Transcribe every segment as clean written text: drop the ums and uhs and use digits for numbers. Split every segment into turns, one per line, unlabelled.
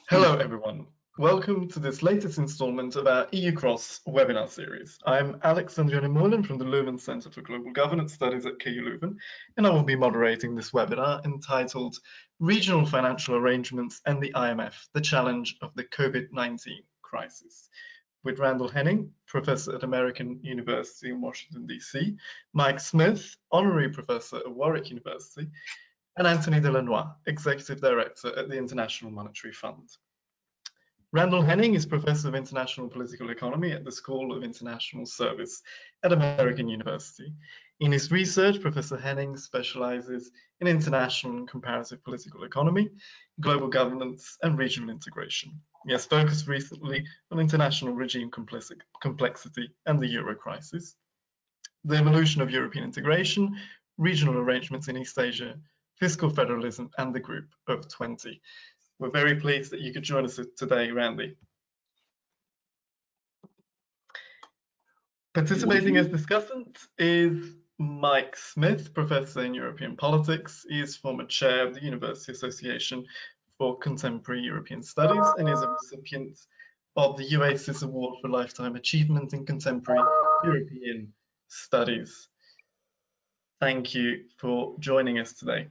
Hello, everyone. Welcome to this latest installment of our EU Cross webinar series. I'm Alex Andrione-Moylan from the Leuven Centre for Global Governance Studies at KU Leuven, and I will be moderating this webinar entitled Regional Financial Arrangements and the IMF, the Challenge of the COVID-19 Crisis, with Randall Henning, Professor at American University in Washington, DC, Mike Smith, Honorary Professor at Warwick University, and Anthony de Lannoy, Executive Director at the International Monetary Fund. Randall Henning is Professor of International Political Economy at the School of International Service at American University. In his research, Professor Henning specializes in international and comparative political economy, global governance, and regional integration. He has focused recently on international regime complexity and the Euro crisis, the evolution of European integration, regional arrangements in East Asia, fiscal federalism, and the Group of 20. We're very pleased that you could join us today, Randy. Participating as discussant is Mike Smith, Professor in European Politics. He is former chair of the University Association for Contemporary European Studies and is a recipient of the AU-SIS Award for Lifetime Achievement in Contemporary European Studies. Thank you for joining us today.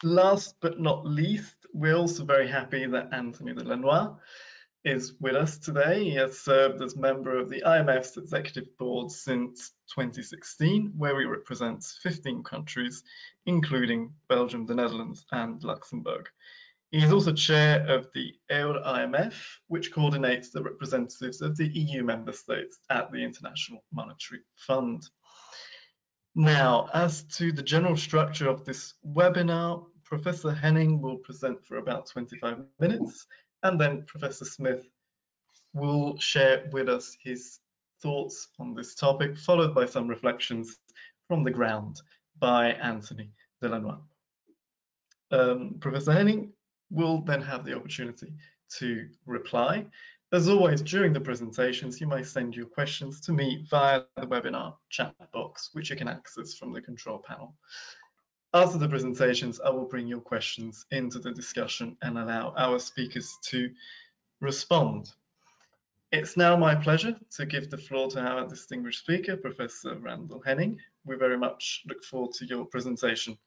Last but not least, we're also very happy that Anthony de Lannoy is with us today. He has served as member of the IMF's Executive Board since 2016, where he represents 15 countries, including Belgium, the Netherlands, and Luxembourg. He is also chair of the AU-IMF, which coordinates the representatives of the EU member states at the International Monetary Fund. Now, as to the general structure of this webinar, Professor Henning will present for about 25 minutes, and then Professor Smith will share with us his thoughts on this topic, followed by some reflections from the ground by Anthony de Lannoy. Professor Henning will then have the opportunity to reply. As always, during the presentations, you may send your questions to me via the webinar chat box, which you can access from the control panel. After the presentations, I will bring your questions into the discussion and allow our speakers to respond. It's now my pleasure to give the floor to our distinguished speaker, Professor Randall Henning. We very much look forward to your presentation.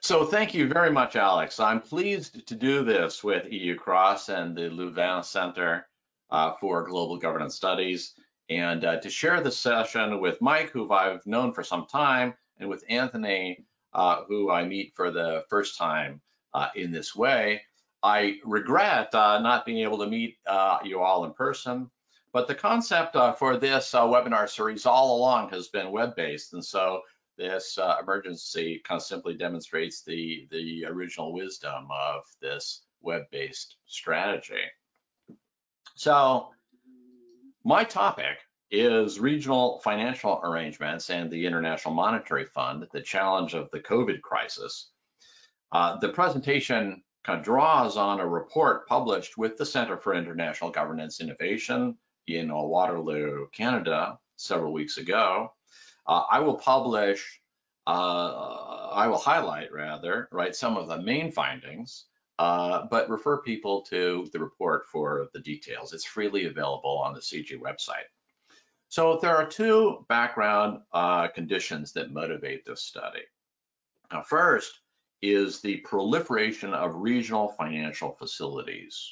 So thank you very much, Alex. I'm pleased to do this with EU Cross and the Leuven Center for Global Governance Studies, and to share the session with Mike, who I've known for some time, and with Anthony, who I meet for the first time in this way. I regret not being able to meet you all in person, but the concept for this webinar series all along has been web-based, and so this emergency kind of simply demonstrates the original wisdom of this web-based strategy. So my topic is regional financial arrangements and the International Monetary Fund, the challenge of the COVID crisis. The presentation kind of draws on a report published with the Center for International Governance Innovation in Waterloo, Canada, several weeks ago. I will highlight some of the main findings, but refer people to the report for the details. It's freely available on the CG website. So there are two background conditions that motivate this study. Now, first is the proliferation of regional financial facilities.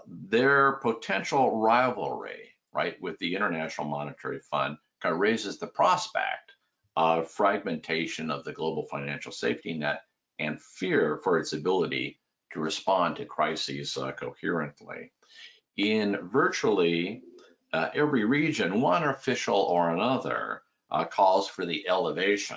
Their potential rivalry, with the International Monetary Fund kind of raises the prospect of fragmentation of the global financial safety net and fear for its ability to respond to crises coherently. In virtually every region, one official or another calls for the elevation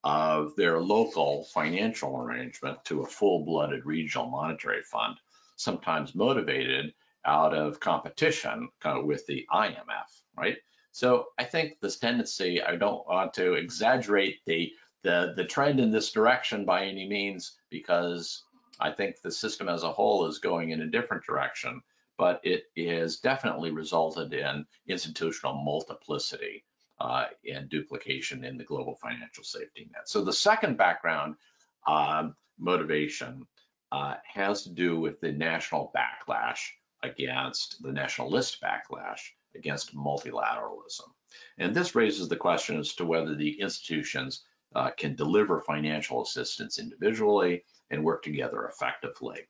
of their local financial arrangement to a full-blooded regional monetary fund, sometimes motivated out of competition with the IMF, So I think this tendency, I don't want to exaggerate the trend in this direction by any means, because I think the system as a whole is going in a different direction, but it is definitely resulted in institutional multiplicity and duplication in the global financial safety net. So the second background motivation has to do with the national backlash against the nationalist backlash against multilateralism. And this raises the question as to whether the institutions can deliver financial assistance individually and work together effectively.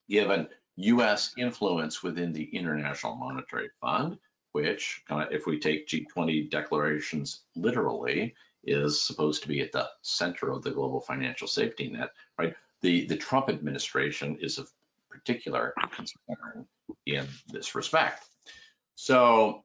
Given US influence within the International Monetary Fund, which, if we take G20 declarations literally, is supposed to be at the center of the global financial safety net, right? The Trump administration is of particular concern in this respect. So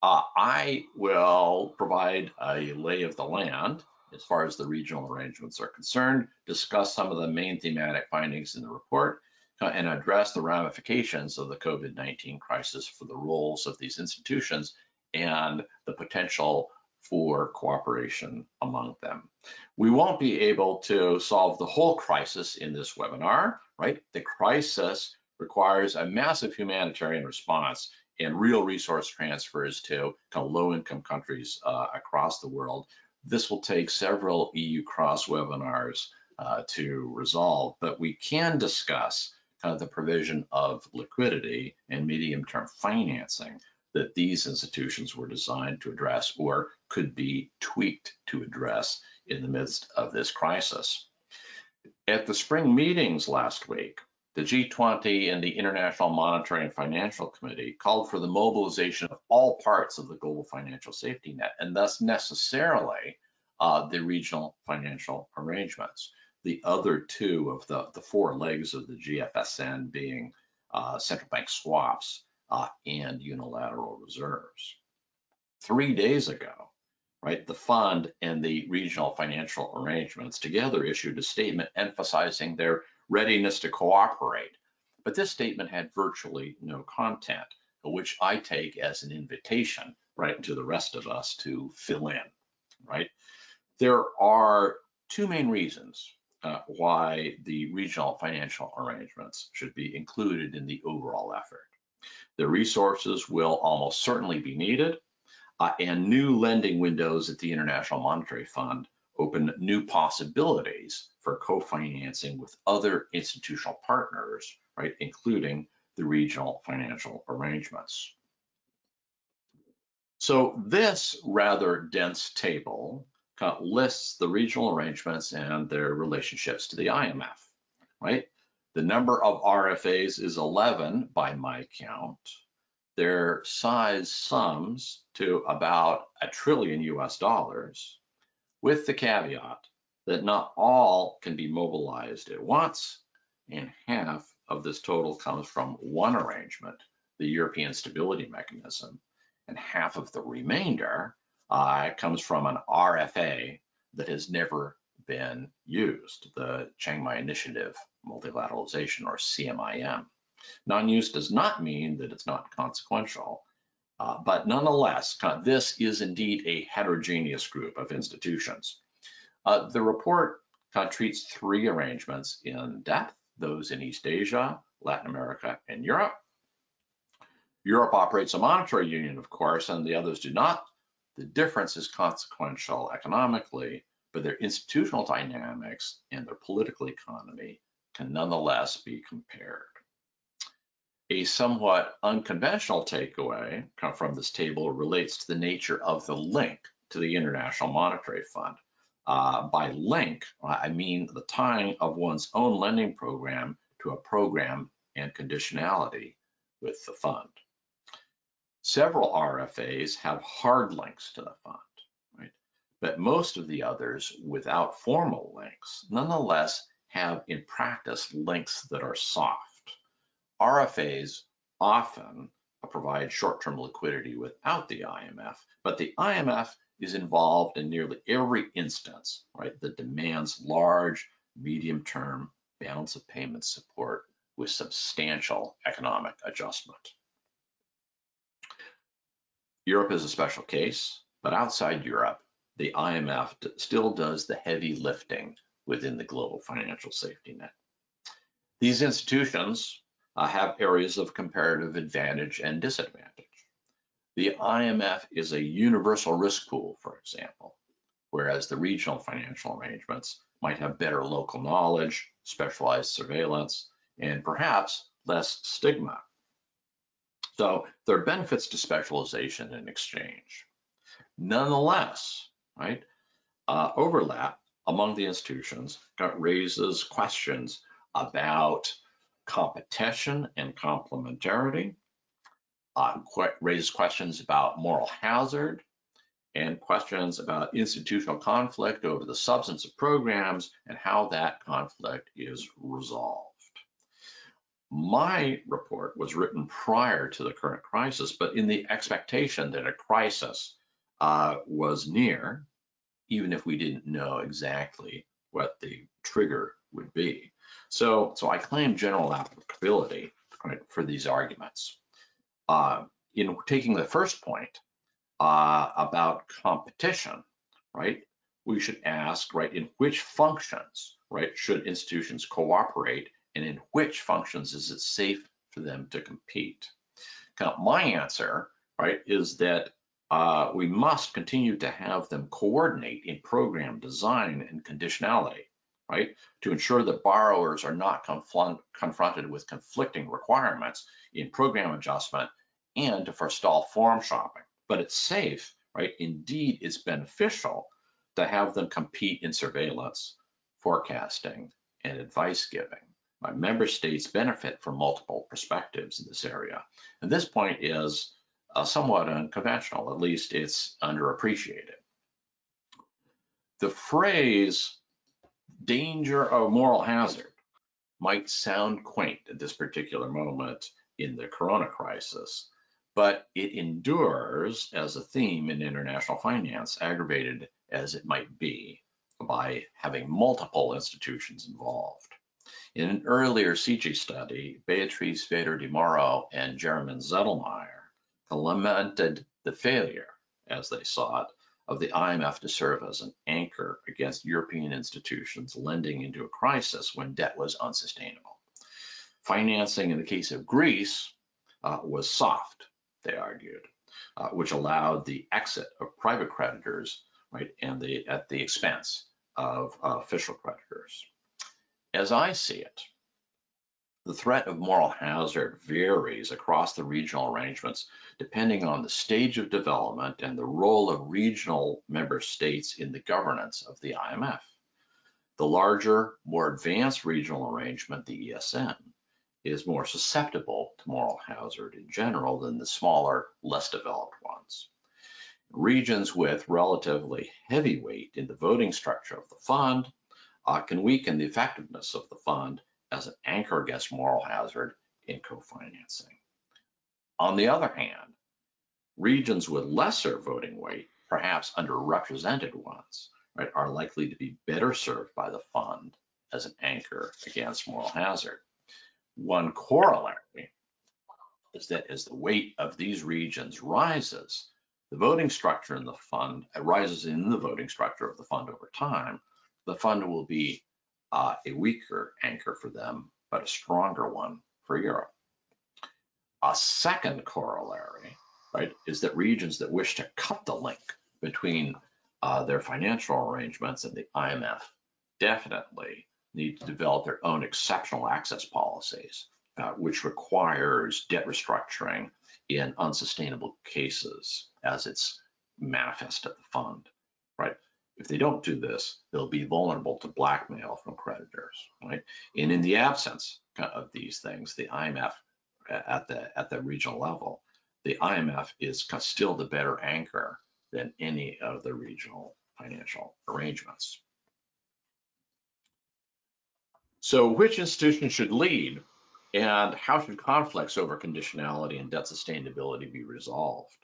I will provide a lay of the land as far as the regional arrangements are concerned, discuss some of the main thematic findings in the report, and address the ramifications of the COVID-19 crisis for the roles of these institutions and the potential for cooperation among them. We won't be able to solve the whole crisis in this webinar, right? The crisis requires a massive humanitarian response and real resource transfers to low-income countries across the world. This will take several EU cross webinars to resolve, but we can discuss the provision of liquidity and medium-term financing that these institutions were designed to address or could be tweaked to address in the midst of this crisis. At the spring meetings last week, the G20 and the International Monetary and Financial Committee called for the mobilization of all parts of the global financial safety net, and thus necessarily the regional financial arrangements. The other two of the four legs of the GFSN being central bank swaps and unilateral reserves. 3 days ago, right, the fund and the regional financial arrangements together issued a statement emphasizing their readiness to cooperate. But this statement had virtually no content, which I take as an invitation, right, to the rest of us to fill in, right? There are two main reasons why the regional financial arrangements should be included in the overall effort. The resources will almost certainly be needed, and new lending windows at the International Monetary Fund open new possibilities for co-financing with other institutional partners, right, including the regional financial arrangements. So this rather dense table lists the regional arrangements and their relationships to the IMF, right? The number of RFAs is 11 by my count. Their size sums to about $1 trillion US, with the caveat that not all can be mobilized at once, and half of this total comes from one arrangement, the European Stability Mechanism, and half of the remainder comes from an RFA that has never been used, the Chiang Mai Initiative Multilateralization, or CMIM. Non-use does not mean that it's not consequential, but nonetheless, this is indeed a heterogeneous group of institutions. The report treats three arrangements in depth, those in East Asia, Latin America, and Europe. Europe operates a monetary union, of course, and the others do not. The difference is consequential economically, but their institutional dynamics and their political economy can nonetheless be compared. A somewhat unconventional takeaway from this table relates to the nature of the link to the International Monetary Fund. By link, I mean the tying of one's own lending program to a program and conditionality with the fund. Several RFAs have hard links to the fund, right? But most of the others, without formal links, nonetheless have in practice links that are soft. RFAs often provide short-term liquidity without the IMF, but the IMF is involved in nearly every instance, right, that demands large, medium-term balance of payment support with substantial economic adjustment. Europe is a special case, but outside Europe, the IMF still does the heavy lifting within the global financial safety net. These institutions have areas of comparative advantage and disadvantage. The IMF is a universal risk pool, for example. whereas the regional financial arrangements might have better local knowledge, specialized surveillance, and perhaps less stigma. So there are benefits to specialization and exchange. Nonetheless, right, overlap among the institutions raises questions about competition and complementarity, raises questions about moral hazard, and questions about institutional conflict over the substance of programs and how that conflict is resolved. My report was written prior to the current crisis, but in the expectation that a crisis was near, even if we didn't know exactly what the trigger would be. So I claim general applicability, right, for these arguments. In taking the first point about competition, right, we should ask, right, in which functions, right, should institutions cooperate, and in which functions is it safe for them to compete? Now, my answer, right, is that we must continue to have them coordinate in program design and conditionality, right, to ensure that borrowers are not confronted with conflicting requirements in program adjustment and to forestall form shopping. But it's safe, right? Indeed, it's beneficial to have them compete in surveillance, forecasting, and advice giving. My member states benefit from multiple perspectives in this area. And this point is somewhat unconventional, at least it's underappreciated. The phrase danger of moral hazard might sound quaint at this particular moment in the corona crisis, but it endures as a theme in international finance, aggravated as it might be by having multiple institutions involved. In an earlier CG study, Beatrice Vader de Moro and Jeremy Zettelmeyer lamented the failure, as they saw it, of the IMF to serve as an anchor against European institutions lending into a crisis when debt was unsustainable. Financing in the case of Greece was soft, they argued, which allowed the exit of private creditors, right, and at the expense of official creditors. As I see it, the threat of moral hazard varies across the regional arrangements depending on the stage of development and the role of regional member states in the governance of the IMF. The larger, more advanced regional arrangement, the ESM, is more susceptible to moral hazard in general than the smaller, less developed ones. Regions with relatively heavy weight in the voting structure of the fund can weaken the effectiveness of the fund as an anchor against moral hazard in co-financing. On the other hand, regions with lesser voting weight, perhaps underrepresented ones, right, are likely to be better served by the fund as an anchor against moral hazard. One corollary is that as the weight of these regions rises, the voting structure in the fund rises in the voting structure of the fund over time. The fund will be a weaker anchor for them, but a stronger one for Europe. A second corollary, right, is that regions that wish to cut the link between their financial arrangements and the IMF definitely need to develop their own exceptional access policies, which requires debt restructuring in unsustainable cases as it's manifest at the fund, right? If they don't do this, they'll be vulnerable to blackmail from creditors, right? And in the absence of these things, the IMF at the regional level, the IMF is still the better anchor than any of the regional financial arrangements. So which institution should lead, and how should conflicts over conditionality and debt sustainability be resolved?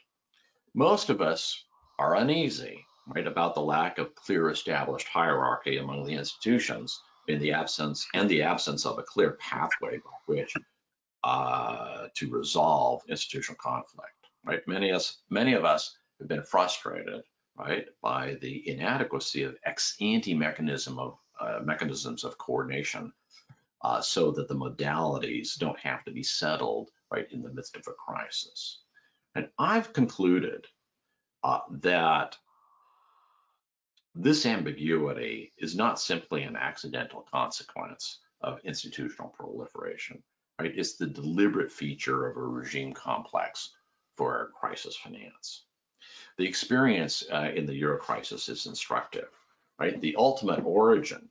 Most of us are uneasy, right, about the lack of clear established hierarchy among the institutions in the absence of a clear pathway by which to resolve institutional conflict, right? Many of us have been frustrated, right, by the inadequacy of ex-ante mechanisms of coordination, so that the modalities don't have to be settled right in the midst of a crisis. And I've concluded that This ambiguity is not simply an accidental consequence of institutional proliferation, right? It's the deliberate feature of a regime complex for crisis finance. The experience in the Euro crisis is instructive, right? The ultimate origin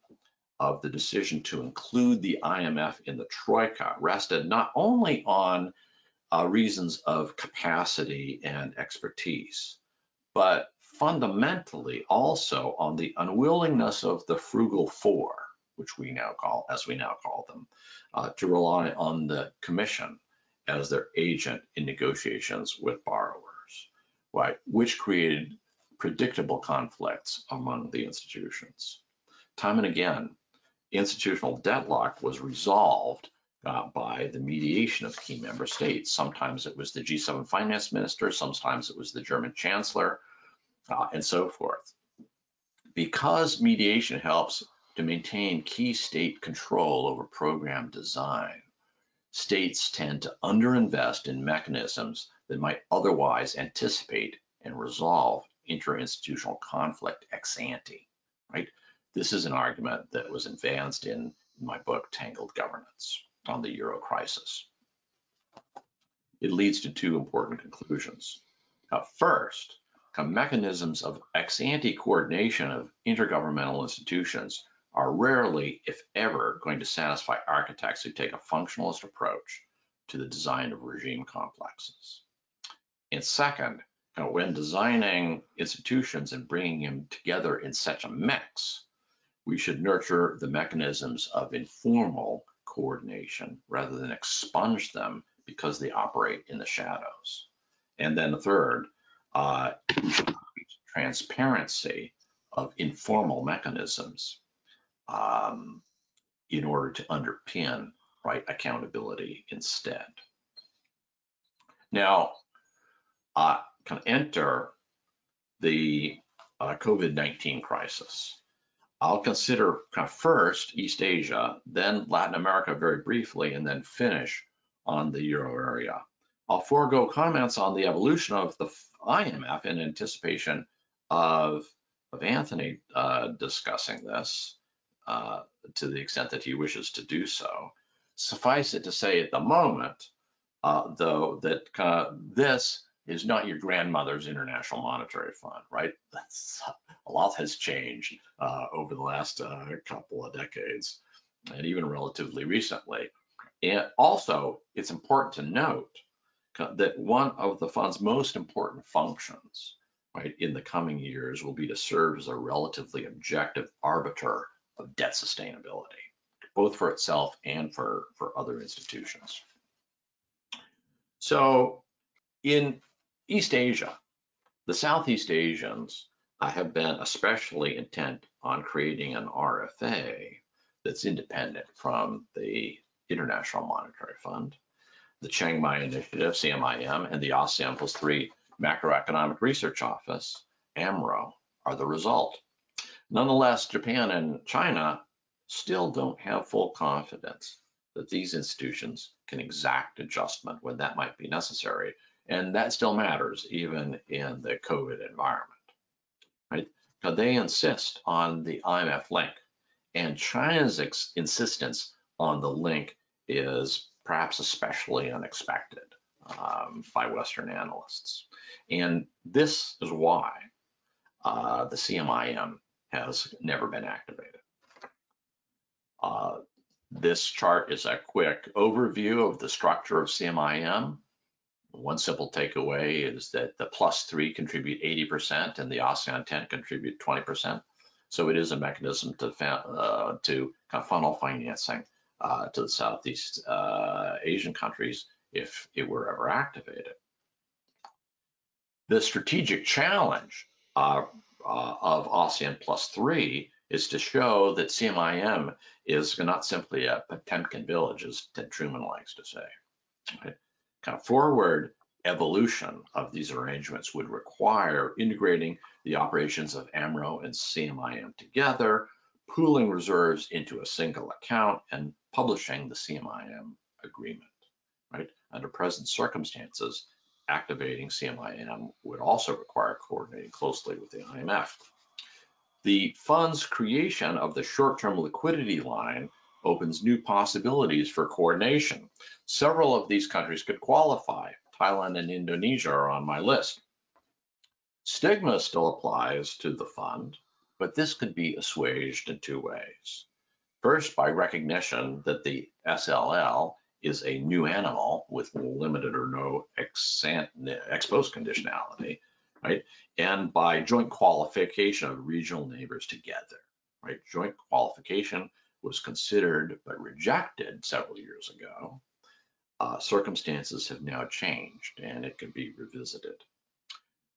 of the decision to include the IMF in the Troika rested not only on reasons of capacity and expertise, but fundamentally also on the unwillingness of the frugal four, which we now call, as we now call them, to rely on the Commission as their agent in negotiations with borrowers, right, which created predictable conflicts among the institutions. Time and again, institutional deadlock was resolved by the mediation of key member states. Sometimes it was the G7 finance minister, sometimes it was the German chancellor, and so forth. Because mediation helps to maintain key state control over program design, states tend to underinvest in mechanisms that might otherwise anticipate and resolve interinstitutional conflict ex ante, right? This is an argument that was advanced in my book, Tangled Governance, on the Euro crisis. It leads to two important conclusions. First, mechanisms of ex ante coordination of intergovernmental institutions are rarely, if ever, going to satisfy architects who take a functionalist approach to the design of regime complexes. And second, when designing institutions and bringing them together in such a mix, we should nurture the mechanisms of informal coordination rather than expunge them because they operate in the shadows. And then the third, we should increase transparency of informal mechanisms in order to underpin, right, accountability instead. Now, enter the COVID-19 crisis. I'll consider first East Asia, then Latin America very briefly, and then finish on the Euro area. I'll forego comments on the evolution of the IMF in anticipation of Anthony discussing this to the extent that he wishes to do so. Suffice it to say at the moment, though, that this is not your grandmother's International Monetary Fund, right? A lot has changed over the last couple of decades, and even relatively recently. And also, it's important to note that one of the fund's most important functions, right, in the coming years will be to serve as a relatively objective arbiter of debt sustainability, both for itself and for other institutions. So in East Asia, the Southeast Asians have been especially intent on creating an RFA that's independent from the International Monetary Fund. The Chiang Mai Initiative, CMIM, and the ASEAN +3 Macroeconomic Research Office, AMRO, are the result. Nonetheless, Japan and China still don't have full confidence that these institutions can exact adjustment when that might be necessary. And that still matters even in the COVID environment, right? Now they insist on the IMF link, and China's insistence on the link is perhaps especially unexpected by Western analysts. And this is why the CMIM has never been activated. This chart is a quick overview of the structure of CMIM. One simple takeaway is that the +3 contribute 80% and the ASEAN 10 contribute 20%. So it is a mechanism to funnel financing to the Southeast Asian countries if it were ever activated. The strategic challenge of ASEAN +3 is to show that CMIM is not simply a Potemkin village, as Ted Truman likes to say. Right? Forward evolution of these arrangements would require integrating the operations of AMRO and CMIM together, pooling reserves into a single account, and publishing the CMIM agreement. Right? Under present circumstances, activating CMIM would also require coordinating closely with the IMF. The fund's creation of the short-term liquidity line opens new possibilities for coordination. Several of these countries could qualify. Thailand and Indonesia are on my list. Stigma still applies to the fund, but this could be assuaged in two ways. First, by recognition that the SLL is a new animal with limited or no ex post conditionality, right? And by joint qualification of regional neighbors together, right? Joint qualification was considered but rejected several years ago. Circumstances have now changed and it can be revisited.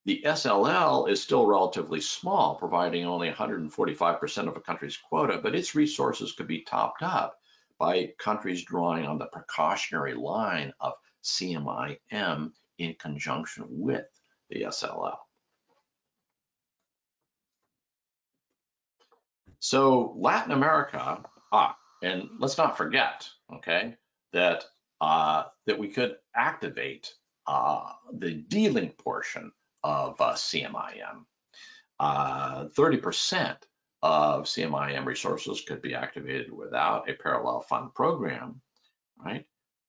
The SLL is still relatively small, providing only 145% of a country's quota, but its resources could be topped up by countries drawing on the precautionary line of CMIM in conjunction with the SLL. So Latin America, and let's not forget, okay, that that we could activate the D-Link portion of CMIM. 30% of CMIM resources could be activated without a parallel fund program, right?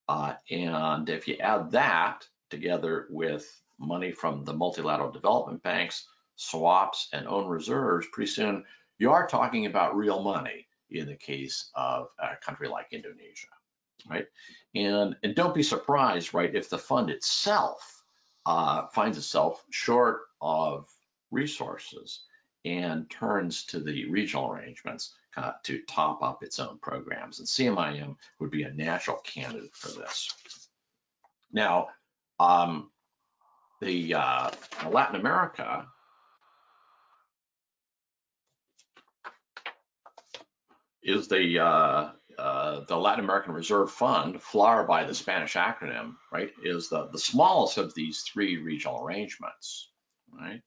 And if you add that together with money from the multilateral development banks, swaps, and own reserves, pretty soon you are talking about real money in the case of a country like Indonesia, right? And don't be surprised, right, if the fund itself finds itself short of resources and turns to the regional arrangements to top up its own programs. And CMIM would be a natural candidate for this. Now, Latin America is the Latin American Reserve Fund, FLAR by the Spanish acronym, right, is the smallest of these three regional arrangements, right?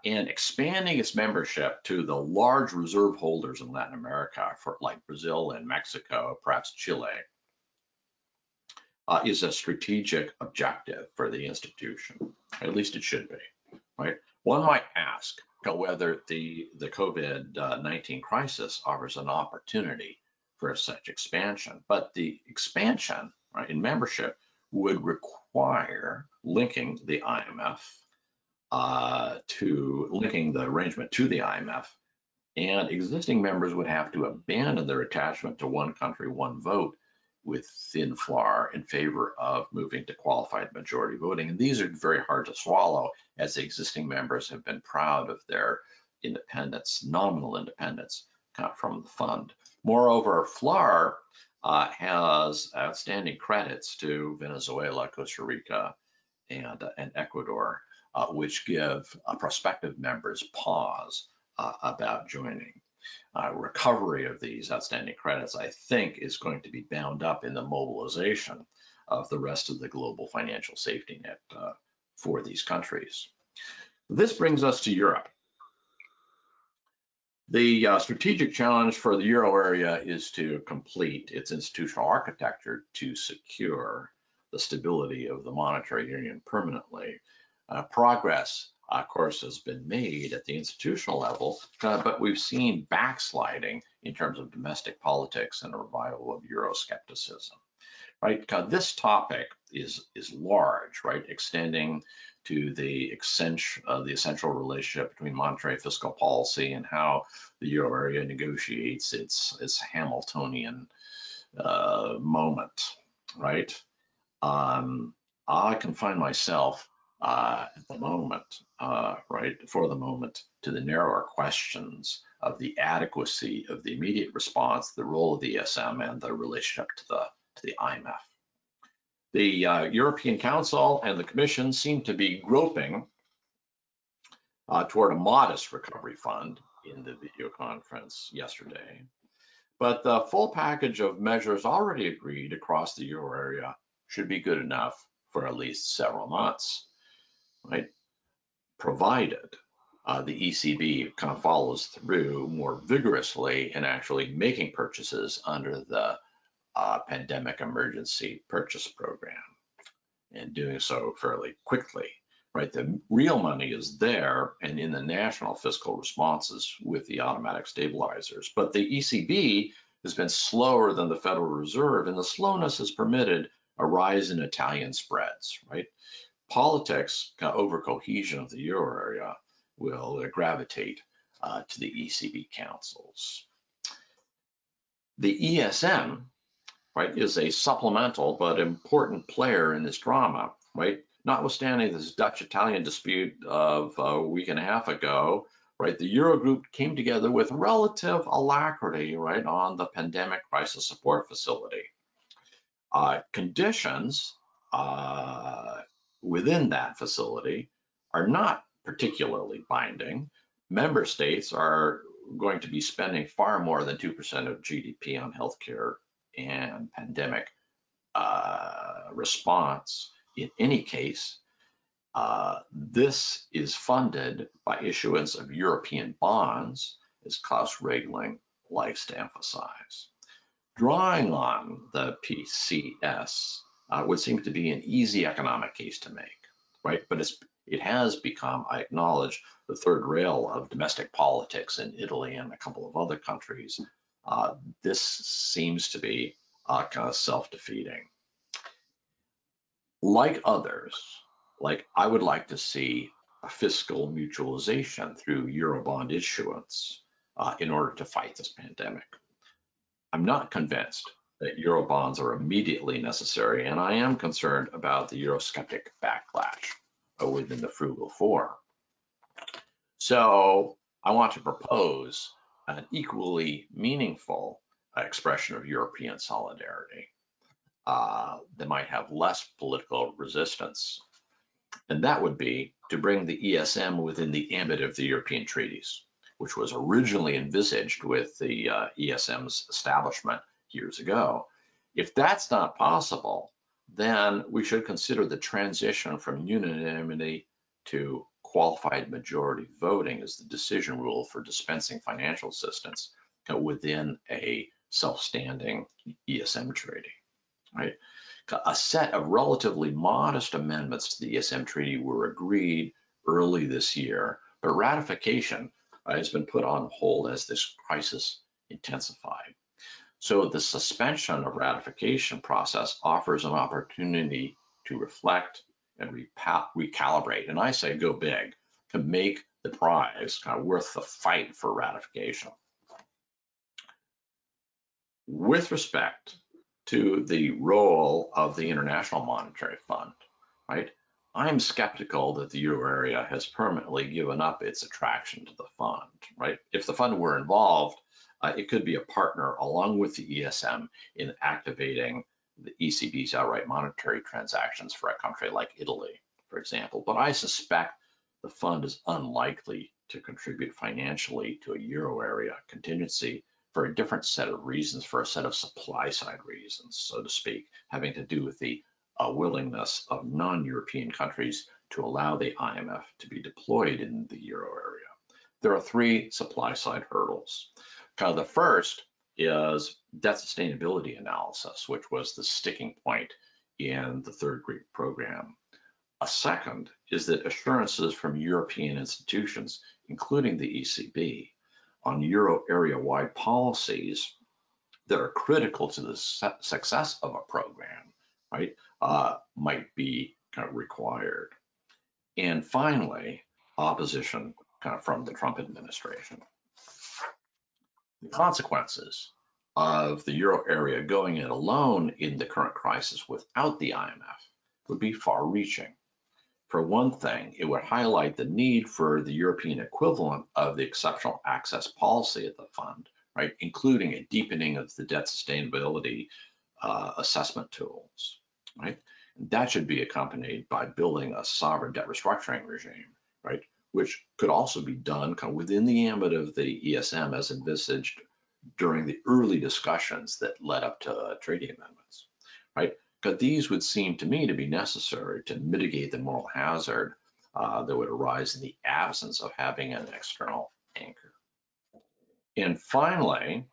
And expanding its membership to the large reserve holders in Latin America, for like Brazil and Mexico, perhaps Chile, is a strategic objective for the institution. At least it should be, right? One might ask whether the COVID-19 crisis offers an opportunity for such expansion, but the expansion, right, in membership would require linking the IMF linking the arrangement to the IMF, and existing members would have to abandon their attachment to one country, one vote within FLAR in favor of moving to qualified majority voting. And these are very hard to swallow, as the existing members have been proud of their independence, nominal independence from the fund. Moreover, FLAR has outstanding credits to Venezuela, Costa Rica, and Ecuador, which give prospective members pause about joining. Recovery of these outstanding credits, I think, is going to be bound up in the mobilization of the rest of the global financial safety net for these countries. This brings us to Europe. The strategic challenge for the Euro area is to complete its institutional architecture to secure the stability of the monetary union permanently. Progress, of course, has been made at the institutional level, but we've seen backsliding in terms of domestic politics and a revival of Euroscepticism, right? This topic is large, right? Extending to the essential relationship between monetary and fiscal policy and how the Euro area negotiates its Hamiltonian moment, right? I confine myself at the moment, for the moment, to the narrower questions of the adequacy of the immediate response, the role of the ESM, and the relationship to the IMF. The European Council and the Commission seem to be groping toward a modest recovery fund in the video conference yesterday, but the full package of measures already agreed across the Euro area should be good enough for at least several months, right? Provided the ECB kind of follows through more vigorously in actually making purchases under the pandemic emergency purchase program, and doing so fairly quickly. right? The real money is there and in the national fiscal responses with the automatic stabilizers. But the ECB has been slower than the Federal Reserve, and the slowness has permitted a rise in Italian spreads, right? Politics over cohesion of the euro area will gravitate to the ECB councils. The ESM, right, is a supplemental but important player in this drama, right? Notwithstanding this Dutch-Italian dispute of a week and a half ago, right, the Eurogroup came together with relative alacrity, right, on the pandemic crisis support facility. Conditions within that facility are not particularly binding. Member states are going to be spending far more than 2% of GDP on healthcare and pandemic response. In any case, this is funded by issuance of European bonds, as Klaus Regling likes to emphasize. Drawing on the PCS would seem to be an easy economic case to make, right? But it has become, I acknowledge, the third rail of domestic politics in Italy and a couple of other countries. This seems to be kind of self-defeating. Like others, like I would like to see a fiscal mutualization through Eurobond issuance in order to fight this pandemic. I'm not convinced that Eurobonds are immediately necessary, and I am concerned about the Eurosceptic backlash within the frugal four. So I want to propose an equally meaningful expression of European solidarity that might have less political resistance. And that would be to bring the ESM within the ambit of the European treaties, which was originally envisaged with the ESM's establishment years ago. If that's not possible, then we should consider the transition from unanimity to qualified majority voting as the decision rule for dispensing financial assistance within a self-standing ESM treaty, right? A set of relatively modest amendments to the ESM treaty were agreed early this year, but ratification has been put on hold as this crisis intensified. So the suspension of ratification process offers an opportunity to reflect and recalibrate. And I say go big, to make the prize kind of worth the fight for ratification. With respect to the role of the International Monetary Fund, right? I'm skeptical that the euro area has permanently given up its attraction to the fund, right? If the fund were involved, it could be a partner along with the ESM in activating the ECB's outright monetary transactions for a country like Italy, for example. But I suspect the fund is unlikely to contribute financially to a euro area contingency for a different set of reasons, for a set of supply side reasons, so to speak, having to do with the willingness of non-European countries to allow the IMF to be deployed in the euro area. There are three supply side hurdles. The first is debt sustainability analysis, which was the sticking point in the third Greek program. A second is that assurances from European institutions, including the ECB, on euro area-wide policies that are critical to the success of a program, right, might be kind of required. And finally, opposition kind of from the Trump administration. The consequences of the euro area going it alone in the current crisis without the IMF would be far-reaching. For one thing, it would highlight the need for the European equivalent of the exceptional access policy of the fund, right, including a deepening of the debt sustainability assessment tools, right? And that should be accompanied by building a sovereign debt restructuring regime, right, which could also be done kind of within the ambit of the ESM as envisaged during the early discussions that led up to treaty amendments, right? Because these would seem to me to be necessary to mitigate the moral hazard that would arise in the absence of having an external anchor. And finally,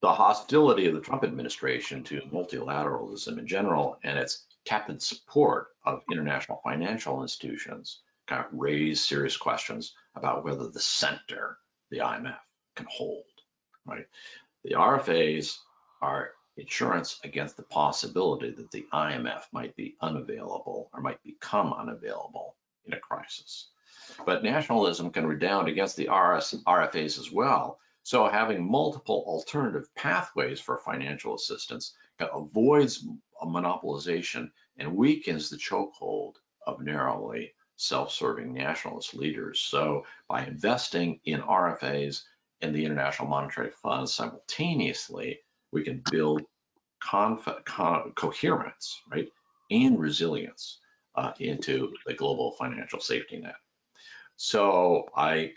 the hostility of the Trump administration to multilateralism in general and its tepid support of international financial institutions kind of raise serious questions about whether the center, the IMF, can hold, right? The RFAs are insurance against the possibility that the IMF might be unavailable or might become unavailable in a crisis. But nationalism can redound against the RFAs as well. So having multiple alternative pathways for financial assistance avoids a monopolization and weakens the chokehold of narrowly self-serving nationalist leaders. So by investing in RFAs and the International Monetary Fund simultaneously, we can build coherence, right, and resilience into the global financial safety net. So I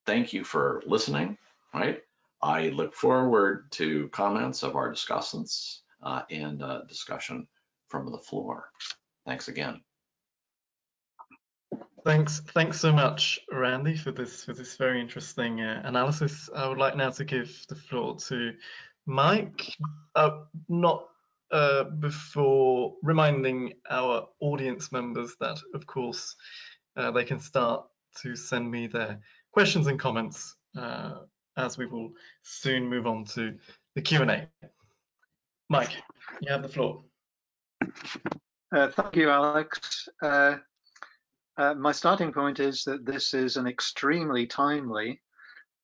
thank you for listening, right? I look forward to comments of our discussants and discussion from the floor. Thanks again.
Thanks so much, Randy, for this very interesting analysis. I would like now to give the floor to Mike, not before reminding our audience members that, of course, they can start to send me their questions and comments as we will soon move on to the Q&A. Mike, you have the floor.
Thank you, Alex. My starting point is that this is an extremely timely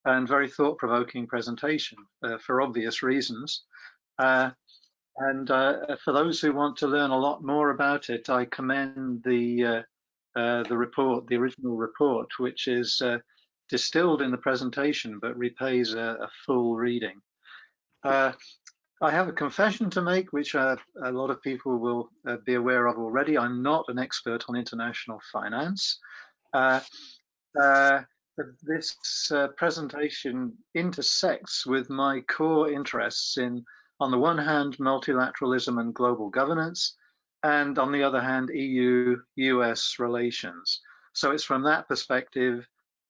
and very thought-provoking presentation for obvious reasons. For those who want to learn a lot more about it, I commend the report, the original report, which is distilled in the presentation but repays a full reading. I have a confession to make, which a lot of people will be aware of already. I'm not an expert on international finance. This presentation intersects with my core interests in, on the one hand, multilateralism and global governance, and on the other hand, EU-US relations. So it's from that perspective,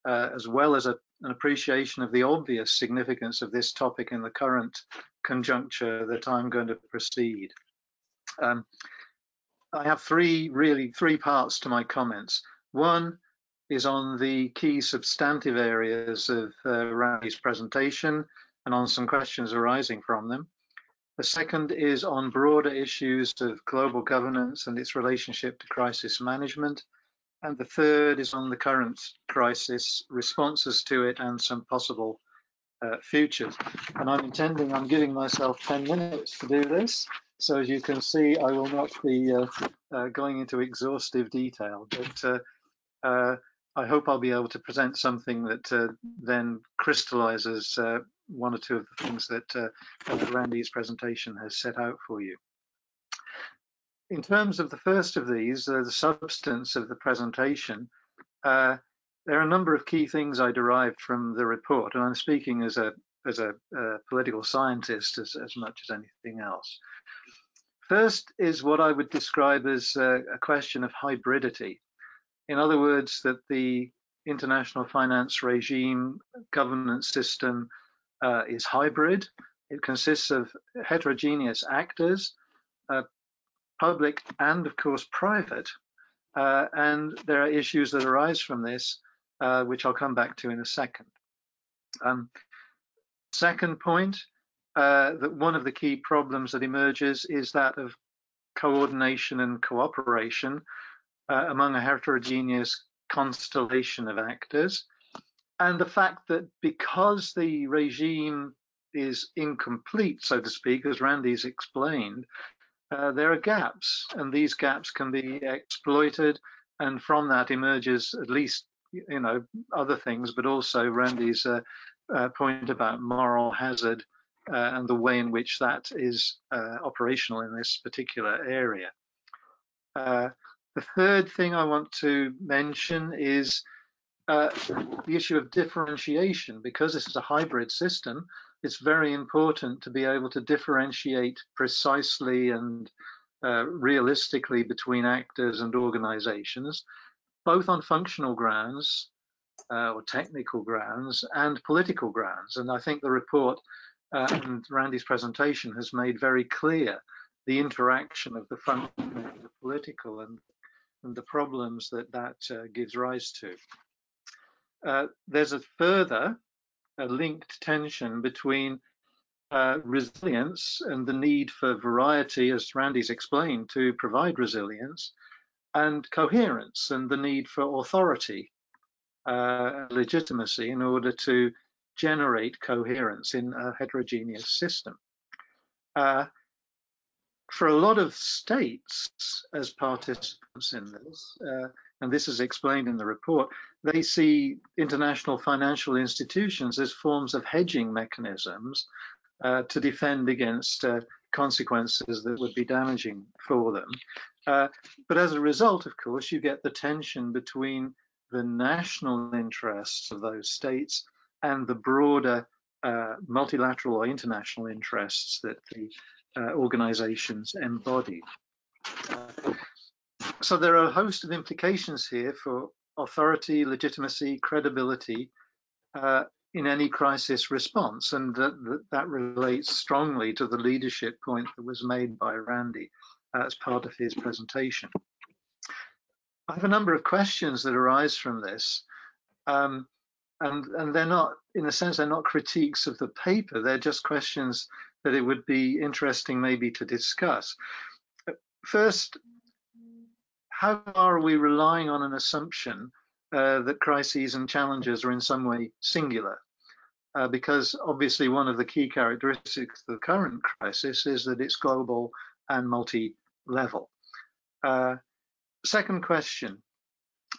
as well as an appreciation of the obvious significance of this topic in the current conjuncture, that I'm going to proceed. I have three parts to my comments. One is on the key substantive areas of Randy's presentation and on some questions arising from them. The second is on broader issues of global governance and its relationship to crisis management. And the third is on the current crisis, responses to it, and some possible futures. And I'm giving myself 10 minutes to do this. So as you can see, I will not be going into exhaustive detail, but I hope I'll be able to present something that then crystallizes one or two of the things that Randy's presentation has set out for you. In terms of the first of these, the substance of the presentation, there are a number of key things I derived from the report, and I'm speaking as a political scientist as much as anything else. First is what I would describe as a question of hybridity. In other words, that the international finance regime governance system is hybrid. It consists of heterogeneous actors, public and of course private, and there are issues that arise from this, which I'll come back to in a second. Second point, that one of the key problems that emerges is that of coordination and cooperation among a heterogeneous constellation of actors, and the fact that because the regime is incomplete, so to speak, as Randy's explained, there are gaps, and these gaps can be exploited, and from that emerges at least, you know, other things, but also Randy's point about moral hazard and the way in which that is operational in this particular area. The third thing I want to mention is the issue of differentiation. Because this is a hybrid system, it's very important to be able to differentiate precisely and realistically between actors and organizations, both on functional grounds or technical grounds and political grounds. And I think the report and Randy's presentation has made very clear the interaction of the functional and the political and the problems that gives rise to. There's a further linked tension between resilience and the need for variety, as Randy's explained, to provide resilience, and coherence and the need for authority, legitimacy, in order to generate coherence in a heterogeneous system. For a lot of states as participants in this, and this is explained in the report, they see international financial institutions as forms of hedging mechanisms to defend against consequences that would be damaging for them. But as a result, of course, you get the tension between the national interests of those states and the broader multilateral or international interests that the organizations embody. So there are a host of implications here for authority, legitimacy, credibility in any crisis response, and that relates strongly to the leadership point that was made by Randy as part of his presentation. I have a number of questions that arise from this, and they're not, in a sense, they're not critiques of the paper, they're just questions that it would be interesting maybe to discuss. First, how far are we relying on an assumption that crises and challenges are in some way singular? Because obviously one of the key characteristics of the current crisis is that it's global and multi-level. Second question,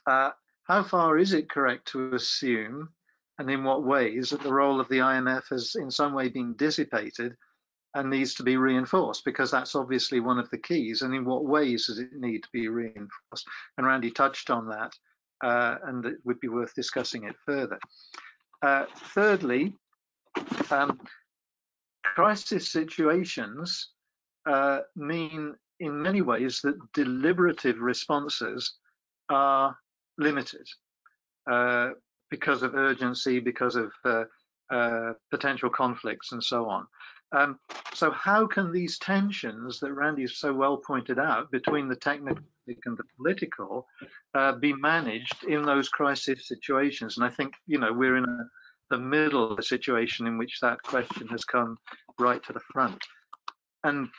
how far is it correct to assume, and in what ways, that the role of the IMF has in some way been dissipated and needs to be reinforced? Because that's obviously one of the keys. And in what ways does it need to be reinforced? And Randy touched on that, and it would be worth discussing it further. Thirdly, crisis situations mean in many ways that deliberative responses are limited because of urgency, because of potential conflicts and so on. So how can these tensions that Randy so well pointed out between the technical and the political be managed in those crisis situations? And I think, you know, we're in the middle of a situation in which that question has come right to the front. And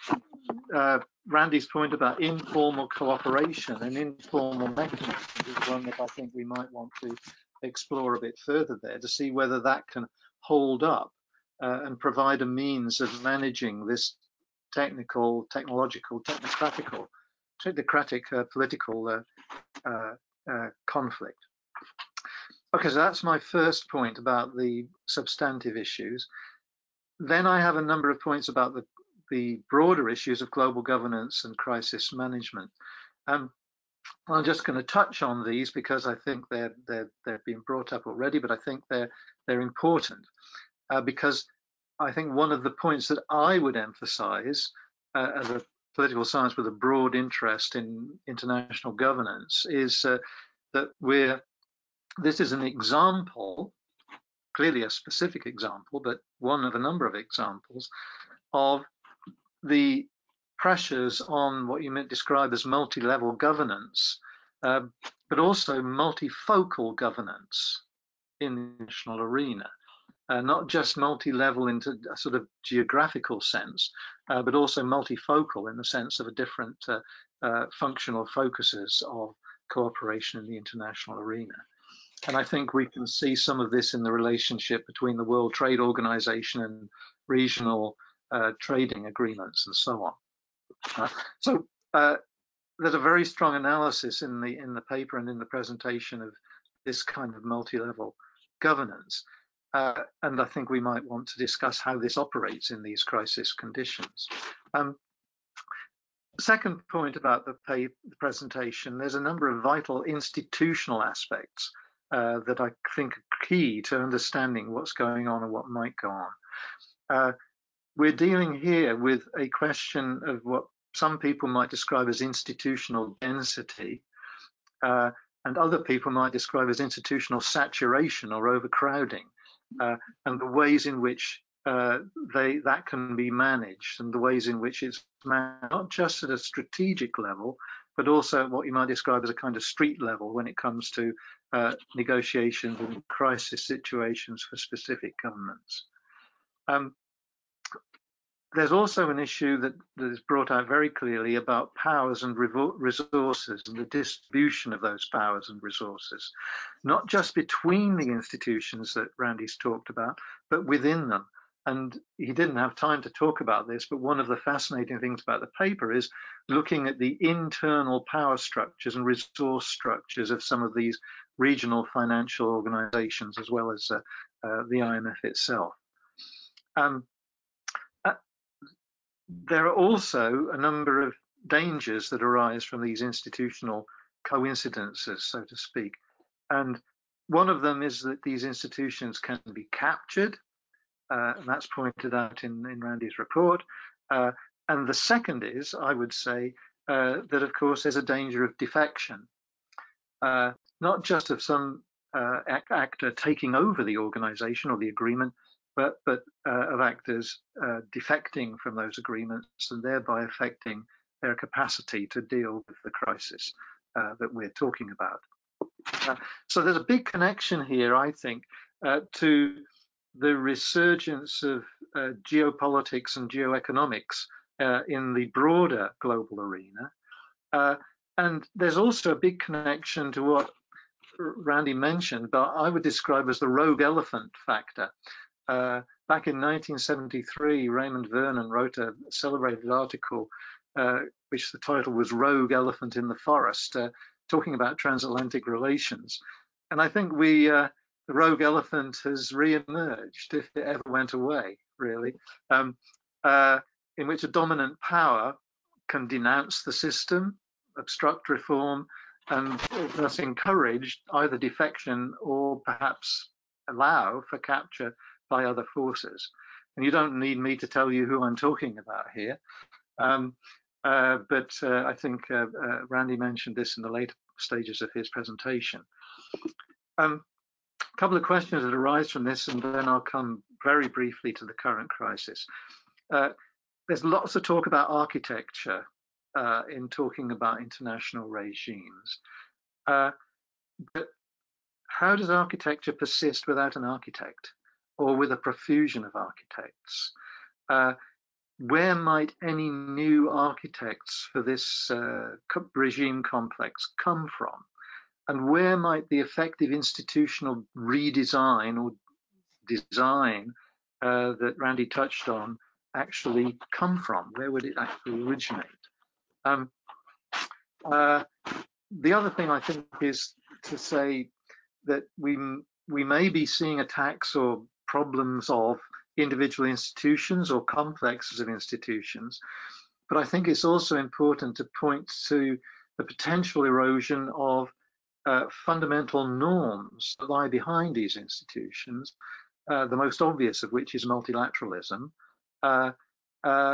Randy's point about informal cooperation and informal mechanisms is one that I think we might want to explore a bit further there to see whether that can hold up and provide a means of managing this technocratic political conflict. Okay, so that's my first point about the substantive issues. Then I have a number of points about the broader issues of global governance and crisis management. I'm just going to touch on these because I think they've been brought up already, but I think they're important because I think one of the points that I would emphasize as a political science with a broad interest in international governance is that this is an example, clearly a specific example, but one of a number of examples of the pressures on what you might describe as multi-level governance, but also multifocal governance in the international arena. Not just multi-level into a sort of geographical sense, but also multifocal in the sense of a different functional focuses of cooperation in the international arena. And I think we can see some of this in the relationship between the World Trade Organization and regional trading agreements and so on. So there's a very strong analysis in the paper and in the presentation of this kind of multi-level governance. And I think we might want to discuss how this operates in these crisis conditions. Second point about the presentation, there's a number of vital institutional aspects that I think are key to understanding what's going on and what might go on. We're dealing here with a question of what some people might describe as institutional density, and other people might describe as institutional saturation or overcrowding, and the ways in which that can be managed, and the ways in which it's managed, not just at a strategic level, but also at what you might describe as a kind of street level when it comes to negotiations and crisis situations for specific governments. There's also an issue that is brought out very clearly about powers and resources and the distribution of those powers and resources, not just between the institutions that Randy's talked about, but within them. And he didn't have time to talk about this, but one of the fascinating things about the paper is looking at the internal power structures and resource structures of some of these regional financial organizations, as well as the IMF itself. There are also a number of dangers that arise from these institutional coincidences, so to speak. And one of them is that these institutions can be captured, and that's pointed out in Randy's report. And the second is, I would say, that of course there's a danger of defection, not just of some actor taking over the organization or the agreement, but of actors defecting from those agreements and thereby affecting their capacity to deal with the crisis that we're talking about. So there's a big connection here, I think, to the resurgence of geopolitics and geoeconomics in the broader global arena. And there's also a big connection to what Randy mentioned, but I would describe as the rogue elephant factor. Back in 1973, Raymond Vernon wrote a celebrated article, which the title was Rogue Elephant in the Forest, talking about transatlantic relations. And I think the rogue elephant has re-emerged, if it ever went away, really, in which a dominant power can denounce the system, obstruct reform, and thus encourage either defection or perhaps allow for capture by other forces. And you don't need me to tell you who I'm talking about here. But I think Randy mentioned this in the later stages of his presentation. A couple of questions that arise from this, and then I'll come very briefly to the current crisis. There's lots of talk about architecture in talking about international regimes. But how does architecture persist without an architect, or with a profusion of architects? Where might any new architects for this regime complex come from? And where might the effective institutional redesign or design that Randy touched on actually come from? Where would it actually originate? The other thing I think is to say that we may be seeing attacks or problems of individual institutions or complexes of institutions, but I think it's also important to point to the potential erosion of fundamental norms that lie behind these institutions, the most obvious of which is multilateralism,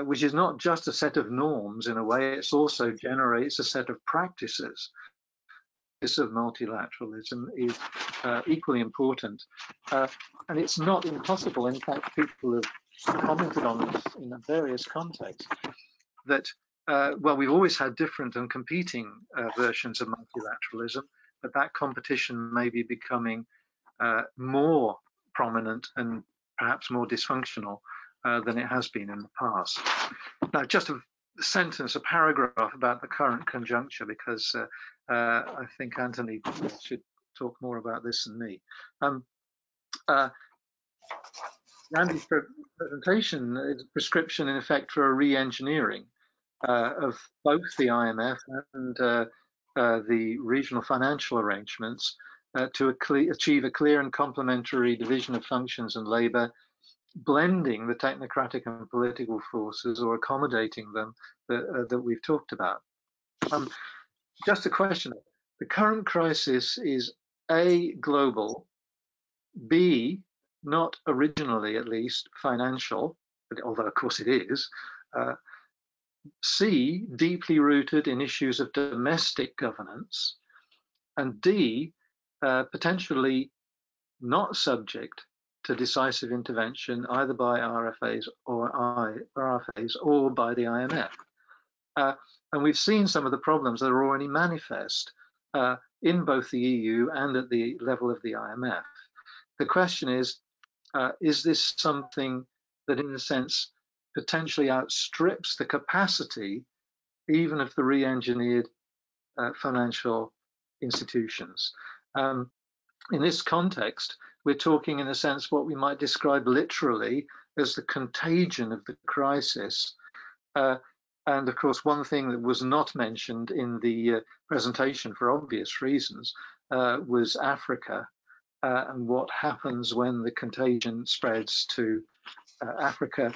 which is not just a set of norms in a way, it also generates a set of practices. This of multilateralism is equally important, and it's not impossible. In fact, people have commented on this in various contexts that, well, we've always had different and competing versions of multilateralism, but that competition may be becoming more prominent and perhaps more dysfunctional than it has been in the past. Now, just a sentence, a paragraph about the current conjuncture, because I think Anthony should talk more about this than me. Randy's presentation is a prescription, in effect, for a re-engineering of both the IMF and the regional financial arrangements to achieve a clear and complementary division of functions and labour, blending the technocratic and political forces or accommodating them that we've talked about. Just a question. The current crisis is A, global, B, not originally at least financial, but although of course it is, C, deeply rooted in issues of domestic governance, and D, potentially not subject to decisive intervention either by RFAs or by the IMF. And we've seen some of the problems that are already manifest in both the EU and at the level of the IMF. The question is this something that in a sense potentially outstrips the capacity even of the re-engineered financial institutions? In this context, we're talking in a sense what we might describe literally as the contagion of the crisis. And of course, one thing that was not mentioned in the presentation for obvious reasons was Africa and what happens when the contagion spreads to Africa,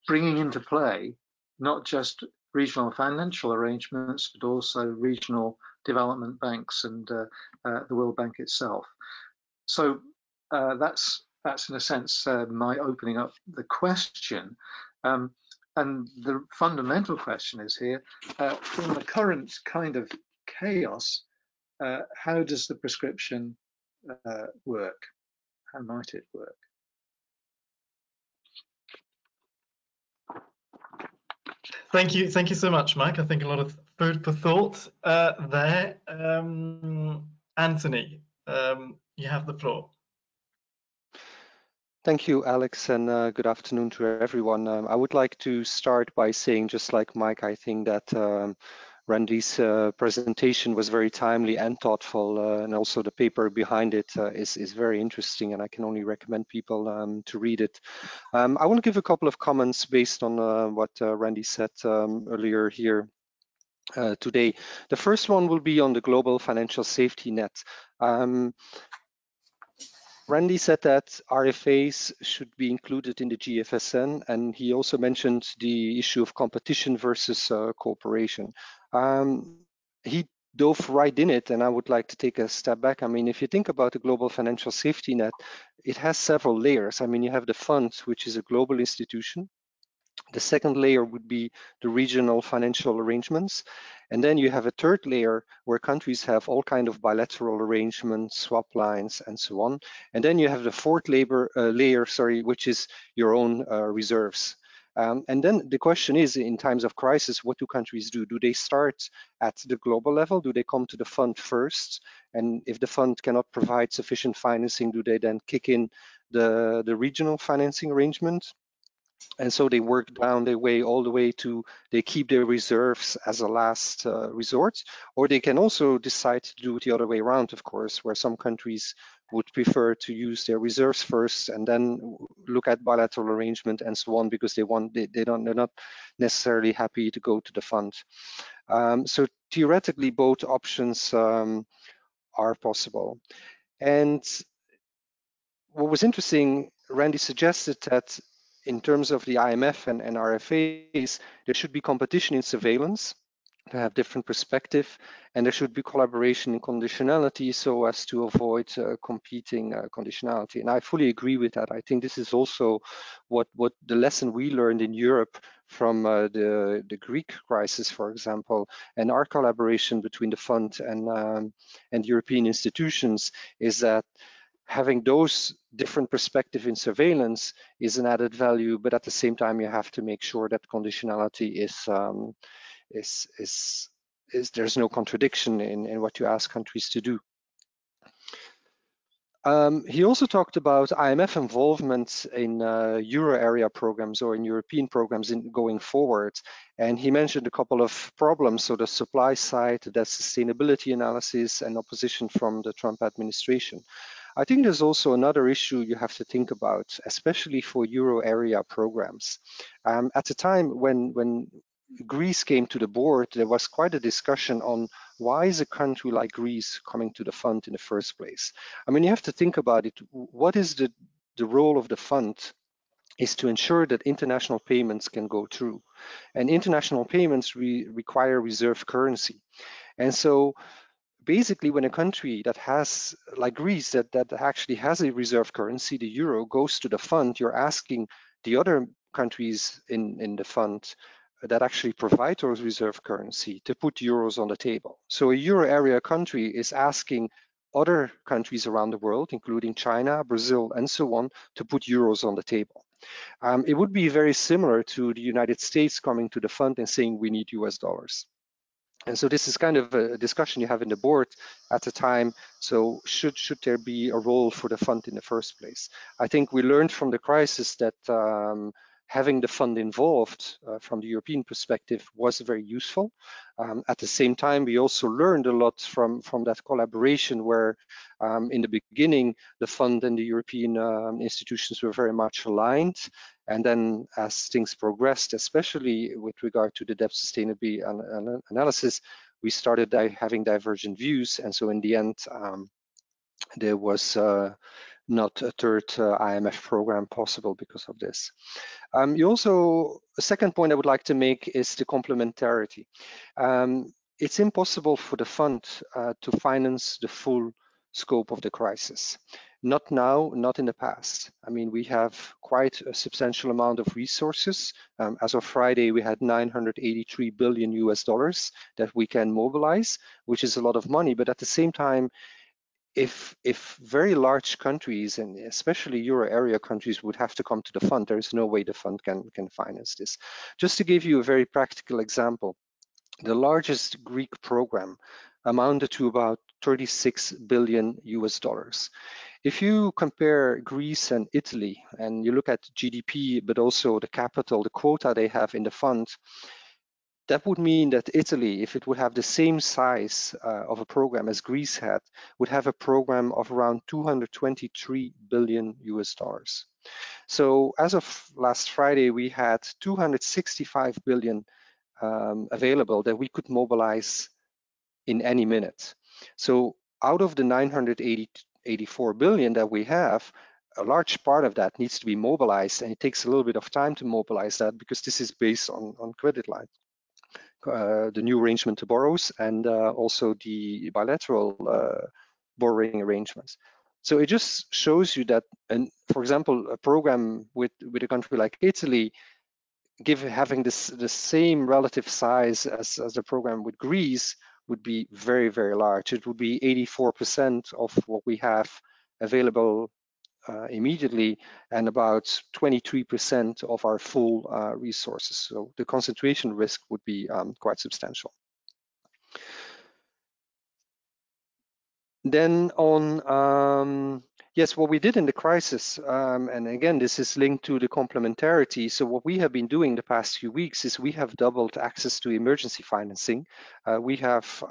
bringing into play not just regional financial arrangements, but also regional development banks and the World Bank itself. So that's in a sense my opening up the question. And the fundamental question is here, from the current kind of chaos, how does the prescription work? How might it work?
Thank you so much, Mike. I think a lot of food for thought there. Anthony, you have the floor.
Thank you, Alex, and good afternoon to everyone. I would like to start by saying, just like Mike, I think that Randy's presentation was very timely and thoughtful, and also the paper behind it is very interesting, and I can only recommend people to read it. I want to give a couple of comments based on what Randy said earlier here today. The first one will be on the global financial safety net. Randy said that RFAs should be included in the GFSN, and he also mentioned the issue of competition versus cooperation. He dove right in it, and I would like to take a step back. I mean, if you think about the global financial safety net, it has several layers. I mean, you have the fund, which is a global institution. The second layer would be the regional financial arrangements. And then you have a third layer where countries have all kind of bilateral arrangements, swap lines, and so on. And then you have the fourth layer, which is your own reserves. And then the question is, in times of crisis, what do countries do? Do they start at the global level? Do they come to the fund first? And if the fund cannot provide sufficient financing, do they then kick in the regional financing arrangement? And so they work down their way all the way to they keep their reserves as a last resort, or they can also decide to do it the other way around, of course, where some countries would prefer to use their reserves first and then look at bilateral arrangement and so on, because they're not necessarily happy to go to the fund. So theoretically, both options are possible. And what was interesting, Randy suggested that in terms of the IMF and RFAs, there should be competition in surveillance to have different perspective, and there should be collaboration in conditionality so as to avoid competing conditionality. And I fully agree with that. I think this is also what the lesson we learned in Europe from the Greek crisis, for example, and our collaboration between the fund and European institutions is that having those different perspectives in surveillance is an added value, but at the same time, you have to make sure that conditionality there's no contradiction in what you ask countries to do. He also talked about IMF involvement in Euro area programs or in European programs going forward. And he mentioned a couple of problems. So the supply side, the sustainability analysis, and opposition from the Trump administration. I think there's also another issue you have to think about, especially for Euro area programs. At the time when Greece came to the board, there was quite a discussion on why is a country like Greece coming to the fund in the first place? I mean, you have to think about it. What is the role of the fund is to ensure that international payments can go through. And international payments require reserve currency. And so basically, when a country that has, like Greece, that actually has a reserve currency, the euro, goes to the fund, you're asking the other countries in the fund that actually provide those reserve currency to put euros on the table. So a euro area country is asking other countries around the world, including China, Brazil, and so on, to put euros on the table. It would be very similar to the United States coming to the fund and saying we need US dollars. And so this is kind of a discussion you have in the board at the time. So should there be a role for the fund in the first place? I think we learned from the crisis that having the fund involved from the European perspective was very useful. At the same time, we also learned a lot from that collaboration where in the beginning, the fund and the European institutions were very much aligned. And then as things progressed, especially with regard to the debt sustainability analysis, we started having divergent views. And so in the end, there was not a third IMF program possible because of this. A second point I would like to make is the complementarity. It's impossible for the fund to finance the full scope of the crisis. Not now, not in the past. I mean, we have quite a substantial amount of resources. As of Friday, we had 983 billion US dollars that we can mobilize, which is a lot of money. But at the same time, if very large countries, and especially euro area countries, would have to come to the fund, there is no way the fund can finance this. Just to give you a very practical example, the largest Greek program amounted to about 36 billion US dollars. If you compare Greece and Italy, and you look at GDP, but also the capital, the quota they have in the fund, that would mean that Italy, if it would have the same size of a program as Greece had, would have a program of around 223 billion US dollars. So as of last Friday, we had 265 billion available that we could mobilize in any minute. So out of the 984 billion that we have, a large part of that needs to be mobilized, and it takes a little bit of time to mobilize that because this is based on credit lines. The new arrangement to borrows and also the bilateral borrowing arrangements. So it just shows you that, and for example, a program with a country like Italy, having the same relative size as the program with Greece, would be very, very large. It would be 84% of what we have available immediately, and about 23% of our full resources. So the concentration risk would be quite substantial. Then on, yes, what we did in the crisis, and again, this is linked to the complementarity. So what we have been doing the past few weeks is we have doubled access to emergency financing. We have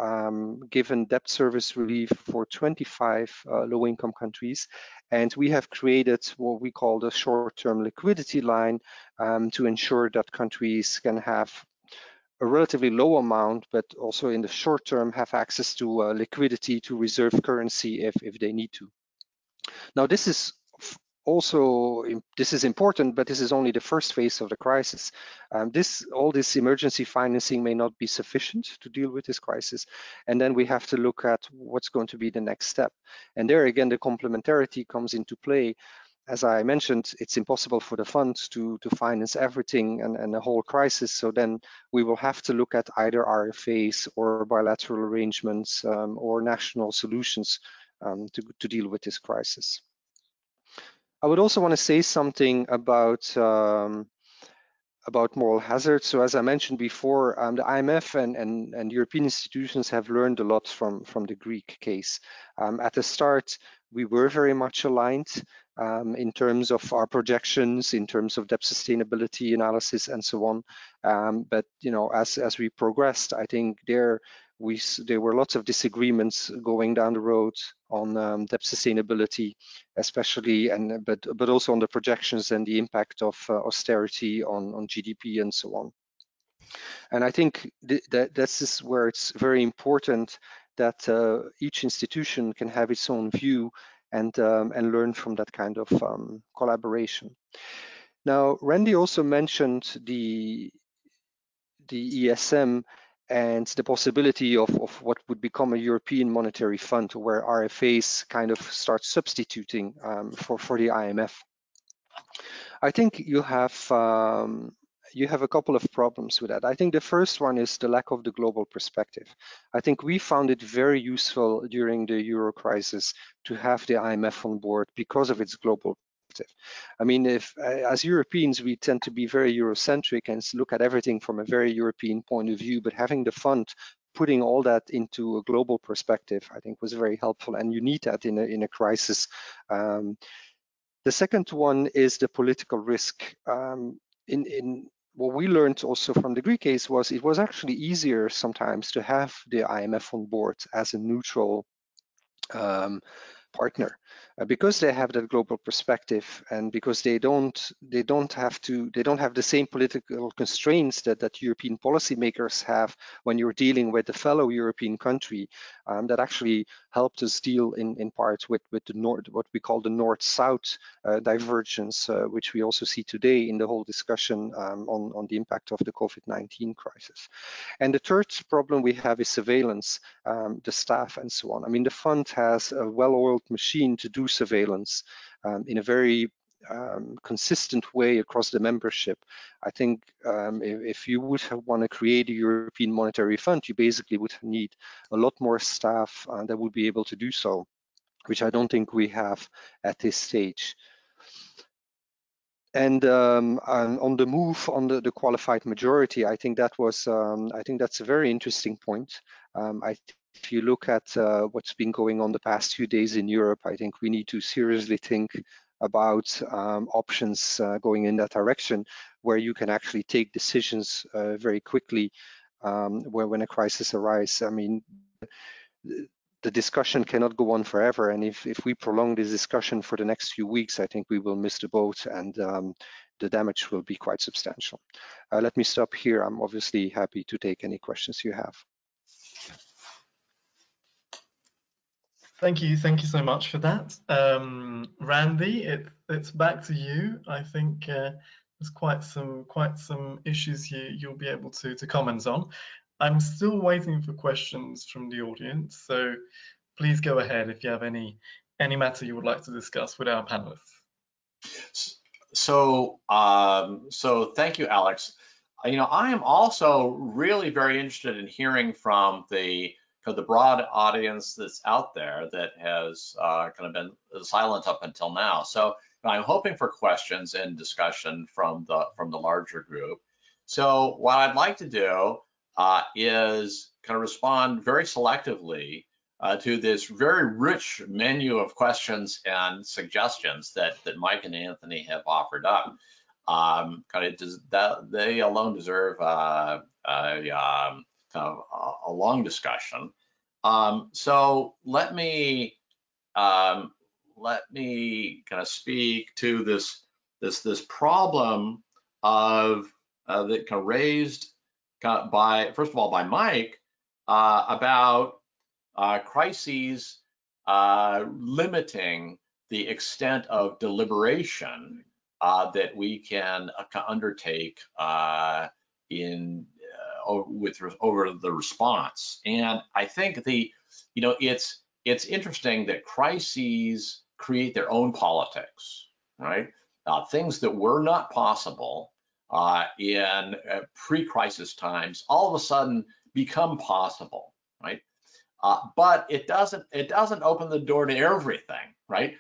given debt service relief for 25 low-income countries, and we have created what we call the short-term liquidity line to ensure that countries can have a relatively low amount, but also in the short term have access to liquidity, to reserve currency if they need to. Now, this is important, but this is only the first phase of the crisis. All this emergency financing may not be sufficient to deal with this crisis, and then we have to look at what's going to be the next step. And there again, the complementarity comes into play. As I mentioned, it's impossible for the funds to finance everything and the whole crisis. So then we will have to look at either RFAs or bilateral arrangements or national solutions to deal with this crisis. I would also want to say something about moral hazard. So as I mentioned before, the IMF and European institutions have learned a lot from the Greek case. At the start, we were very much aligned in terms of our projections, in terms of debt sustainability analysis and so on. But as we progressed, I think there were lots of disagreements going down the road on debt sustainability, especially, but also on the projections and the impact of austerity on GDP and so on. And I think that this is where it's very important that each institution can have its own view and learn from that kind of collaboration. Now, Randy also mentioned the ESM and the possibility of what would become a European monetary fund, where RFAs kind of start substituting for the IMF. I think you have you have a couple of problems with that. I think the first one is the lack of the global perspective. I think we found it very useful during the Euro crisis to have the IMF on board because of its global perspective. I mean, if as Europeans, we tend to be very Eurocentric and look at everything from a very European point of view, but having the fund putting all that into a global perspective, I think was very helpful, and you need that in a crisis. The second one is the political risk. In what we learned also from the Greek case was it was actually easier sometimes to have the IMF on board as a neutral partner because they have that global perspective, and because they don't have the same political constraints that European policymakers have when you're dealing with a fellow European country. That actually helped us deal in part with the north, what we call the north-south divergence, which we also see today in the whole discussion on the impact of the COVID-19 crisis. And the third problem we have is surveillance, the staff and so on. I mean, the fund has a well-oiled machine to do surveillance in a very consistent way across the membership. I think if you would want to create a European Monetary Fund, you basically would need a lot more staff that would be able to do so, which I don't think we have at this stage. And on the move on the qualified majority, I think that was I think that's a very interesting point. If you look at what's been going on the past few days in Europe, I think we need to seriously think about options going in that direction, where you can actually take decisions very quickly when a crisis arises. I mean, the discussion cannot go on forever, and if we prolong this discussion for the next few weeks, I think we will miss the boat, and the damage will be quite substantial. Let me stop here. I'm obviously happy to take any questions you have.
Thank you so much for that. Randy, it's back to you. I think there's quite some issues you'll be able to comment on. I'm still waiting for questions from the audience, so please go ahead if you have any matter you would like to discuss with our panelists.
So thank you, Alex. You know, I am also really very interested in hearing from the broad audience that's out there that has kind of been silent up until now. So I'm hoping for questions and discussion from the larger group. So what I'd like to do is kind of respond very selectively to this very rich menu of questions and suggestions that Mike and Anthony have offered up. They alone deserve a long discussion. So let me kind of speak to this problem of that kind of raised by, first of all, by Mike about crises limiting the extent of deliberation that we can undertake over the response. And I think it's interesting that crises create their own politics, right? Things that were not possible in pre-crisis times all of a sudden become possible, right? But it doesn't open the door to everything, right?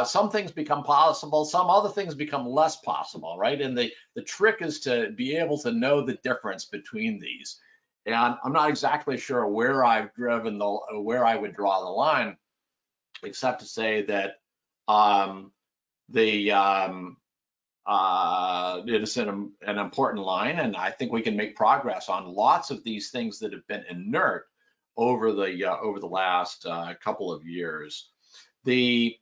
Some things become possible, some other things become less possible, right? And the trick is to be able to know the difference between these. And I'm not exactly sure where where I would draw the line, except to say that it is an important line, and I think we can make progress on lots of these things that have been inert over the last couple of years. The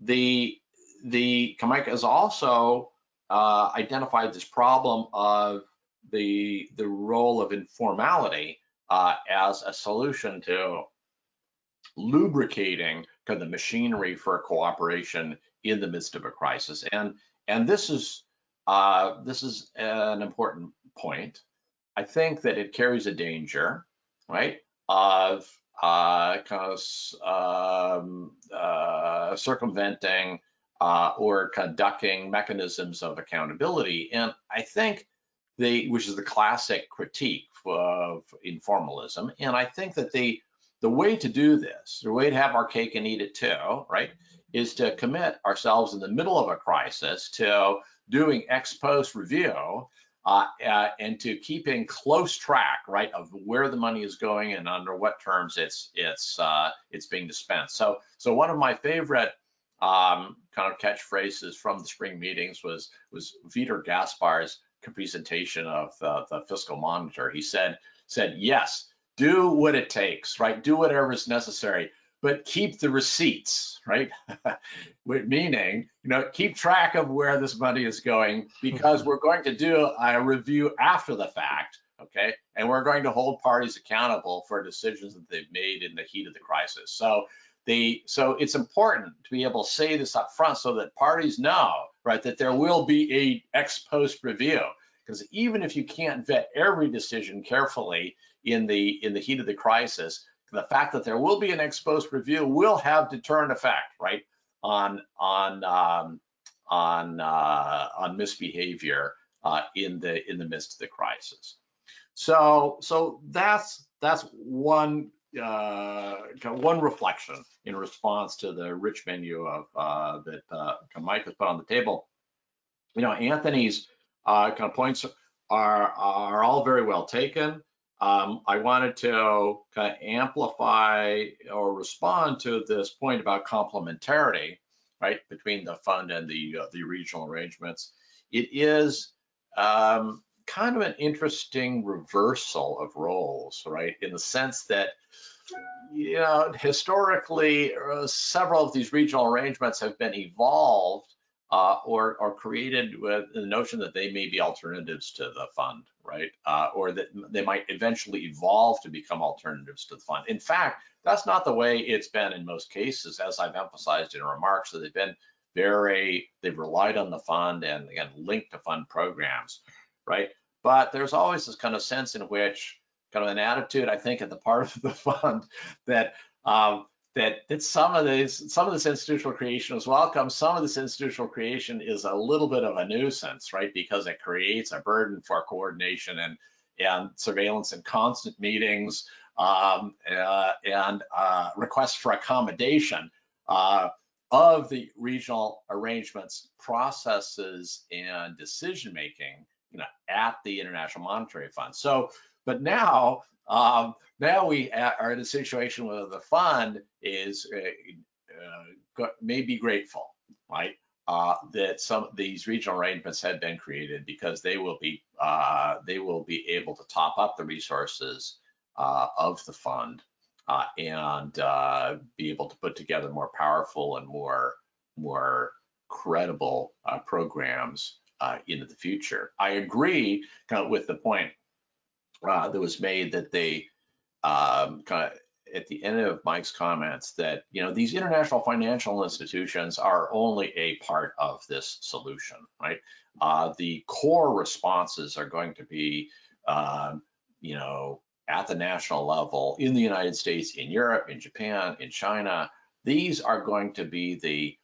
Mike has also identified this problem of the role of informality as a solution to lubricating kind of the machinery for cooperation in the midst of a crisis, and this is an important point. I think that it carries a danger, right, of circumventing or conducting mechanisms of accountability. And I think which is the classic critique of informalism. And I think that the way to do this, the way to have our cake and eat it too, right, is to commit ourselves in the middle of a crisis to doing ex post review and to keeping close track, right, of where the money is going and under what terms it's being dispensed. So one of my favorite kind of catchphrases from the spring meetings was Vitor Gaspar's presentation of the fiscal monitor. He said, yes, do what it takes, right? Do whatever is necessary, but keep the receipts, right? Meaning, keep track of where this money is going, because we're going to do a review after the fact, okay? And we're going to hold parties accountable for decisions that they've made in the heat of the crisis. So it's important to be able to say this up front so that parties know, right, that there will be a ex post review. Because even if you can't vet every decision carefully in the heat of the crisis, the fact that there will be an ex post review will have deterrent effect, right, on misbehavior in the midst of the crisis. So that's one reflection in response to the rich menu of that Mike has put on the table. Anthony's kind of points are all very well taken. I wanted to kind of amplify or respond to this point about complementarity, right, between the fund and the regional arrangements. It is kind of an interesting reversal of roles, right, in the sense that, historically, several of these regional arrangements have been evolved or created with the notion that they may be alternatives to the fund, right? Or that they might eventually evolve to become alternatives to the fund. In fact, that's not the way it's been in most cases, as I've emphasized in remarks. So they've relied on the fund and, again, linked to fund programs, right? But there's always this kind of sense in which, kind of an attitude, I think, at the part of the fund that that some of this institutional creation is welcome. Some of this institutional creation is a little bit of a nuisance, right? Because it creates a burden for coordination and surveillance and constant meetings and requests for accommodation of the regional arrangements, processes, and decision making, at the International Monetary Fund. So, but now we are in a situation where the fund is may be grateful, right, that some of these regional arrangements have been created, because they will be able to top up the resources of the fund and be able to put together more powerful and more credible programs into the future. I agree kind of with the point that was made that they kind of at the end of Mike's comments that these international financial institutions are only a part of this solution, right? The core responses are going to be at the national level in the United States, in Europe, in Japan, in China. These are going to be the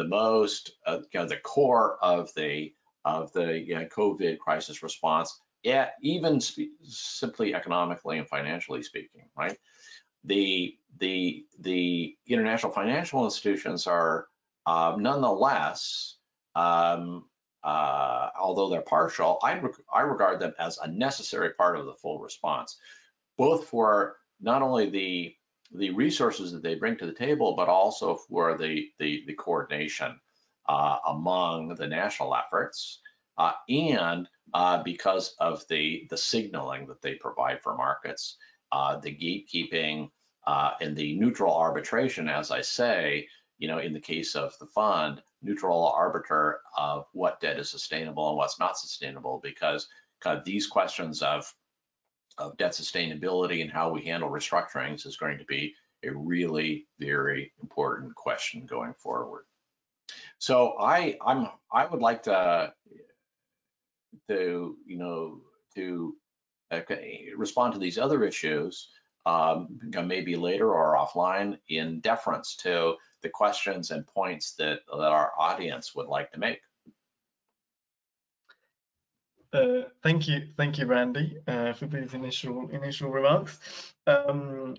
most the core of the COVID crisis response. Yeah, even simply economically and financially speaking, right? The international financial institutions are nonetheless, although they're partial, I regard them as a necessary part of the full response, both for not only the resources that they bring to the table, but also for the coordination among the national efforts, and because of the signaling that they provide for markets, the gatekeeping and the neutral arbitration, as I say, in the case of the fund, neutral arbiter of what debt is sustainable and what's not sustainable, because kind of these questions of debt sustainability and how we handle restructurings is going to be a really very important question going forward. So I would like to respond to these other issues maybe later or offline in deference to the questions and points that our audience would like to make.
Thank you, Randy, for these initial remarks.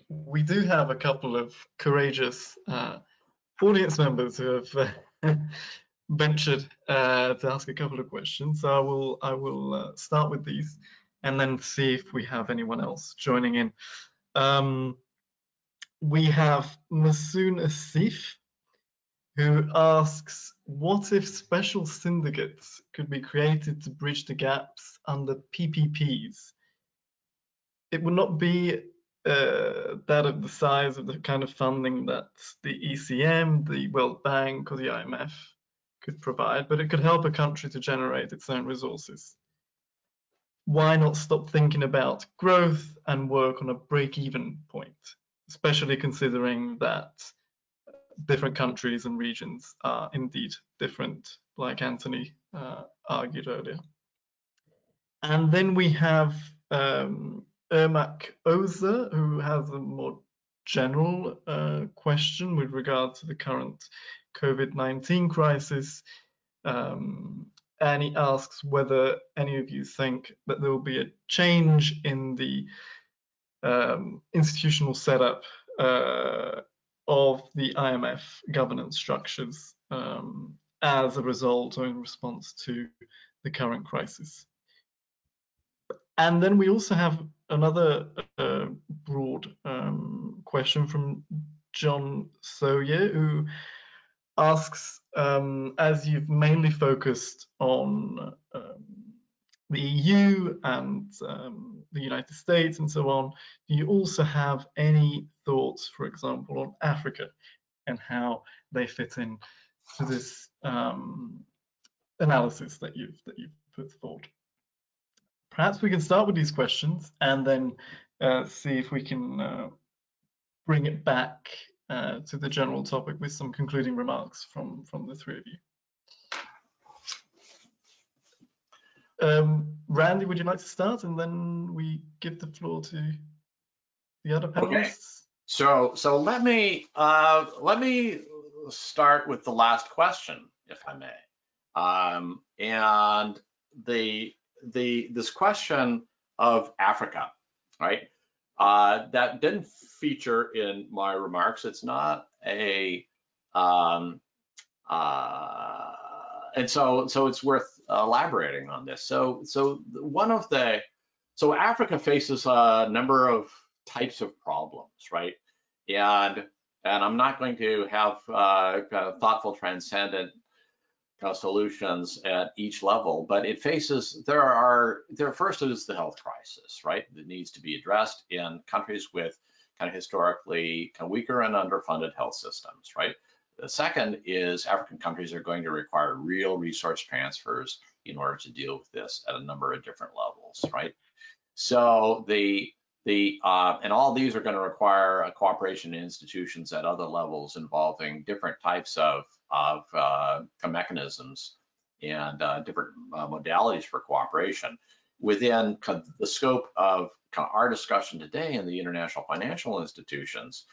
We do have a couple of courageous audience members who have ventured to ask a couple of questions. So I will start with these and then see if we have anyone else joining in. We have Masoon Asif, who asks, what if special syndicates could be created to bridge the gaps under PPPs? It would not be that of the size of the kind of funding that the ECM, the World Bank, or the IMF could provide, but it could help a country to generate its own resources. Why not stop thinking about growth and work on a break-even point, especially considering that different countries and regions are indeed different, like Anthony argued earlier. And then we have Ermak Oza, who has a more general question with regard to the current COVID-19 crisis. And he asks whether any of you think that there will be a change in the institutional setup of the IMF governance structures as a result or in response to the current crisis. And then we also have another broad question from John Sawyer, who asks, as you've mainly focused on the EU and the United States and so on, do you also have any thoughts, for example, on Africa and how they fit in to this analysis that you've put forward? Perhaps we can start with these questions and then see if we can bring it back to the general topic with some concluding remarks from the three of you. Randy, would you like to start, and then we give the floor to the other panelists?
Okay. So let me start with the last question, if I may. And this question of Africa, right? That didn't feature in my remarks. It's not a and so it's worth elaborating on this. So Africa faces a number of types of problems, right? And I'm not going to have kind of thoughtful, transcendent solutions at each level, but it faces first is the health crisis, right? That needs to be addressed in countries with kind of historically kind of weaker and underfunded health systems, right? The second is African countries are going to require real resource transfers in order to deal with this at a number of different levels, right? So and all these are going to require a cooperation in institutions at other levels involving different types of mechanisms and different modalities for cooperation. Within the scope of our discussion today in the international financial institutions,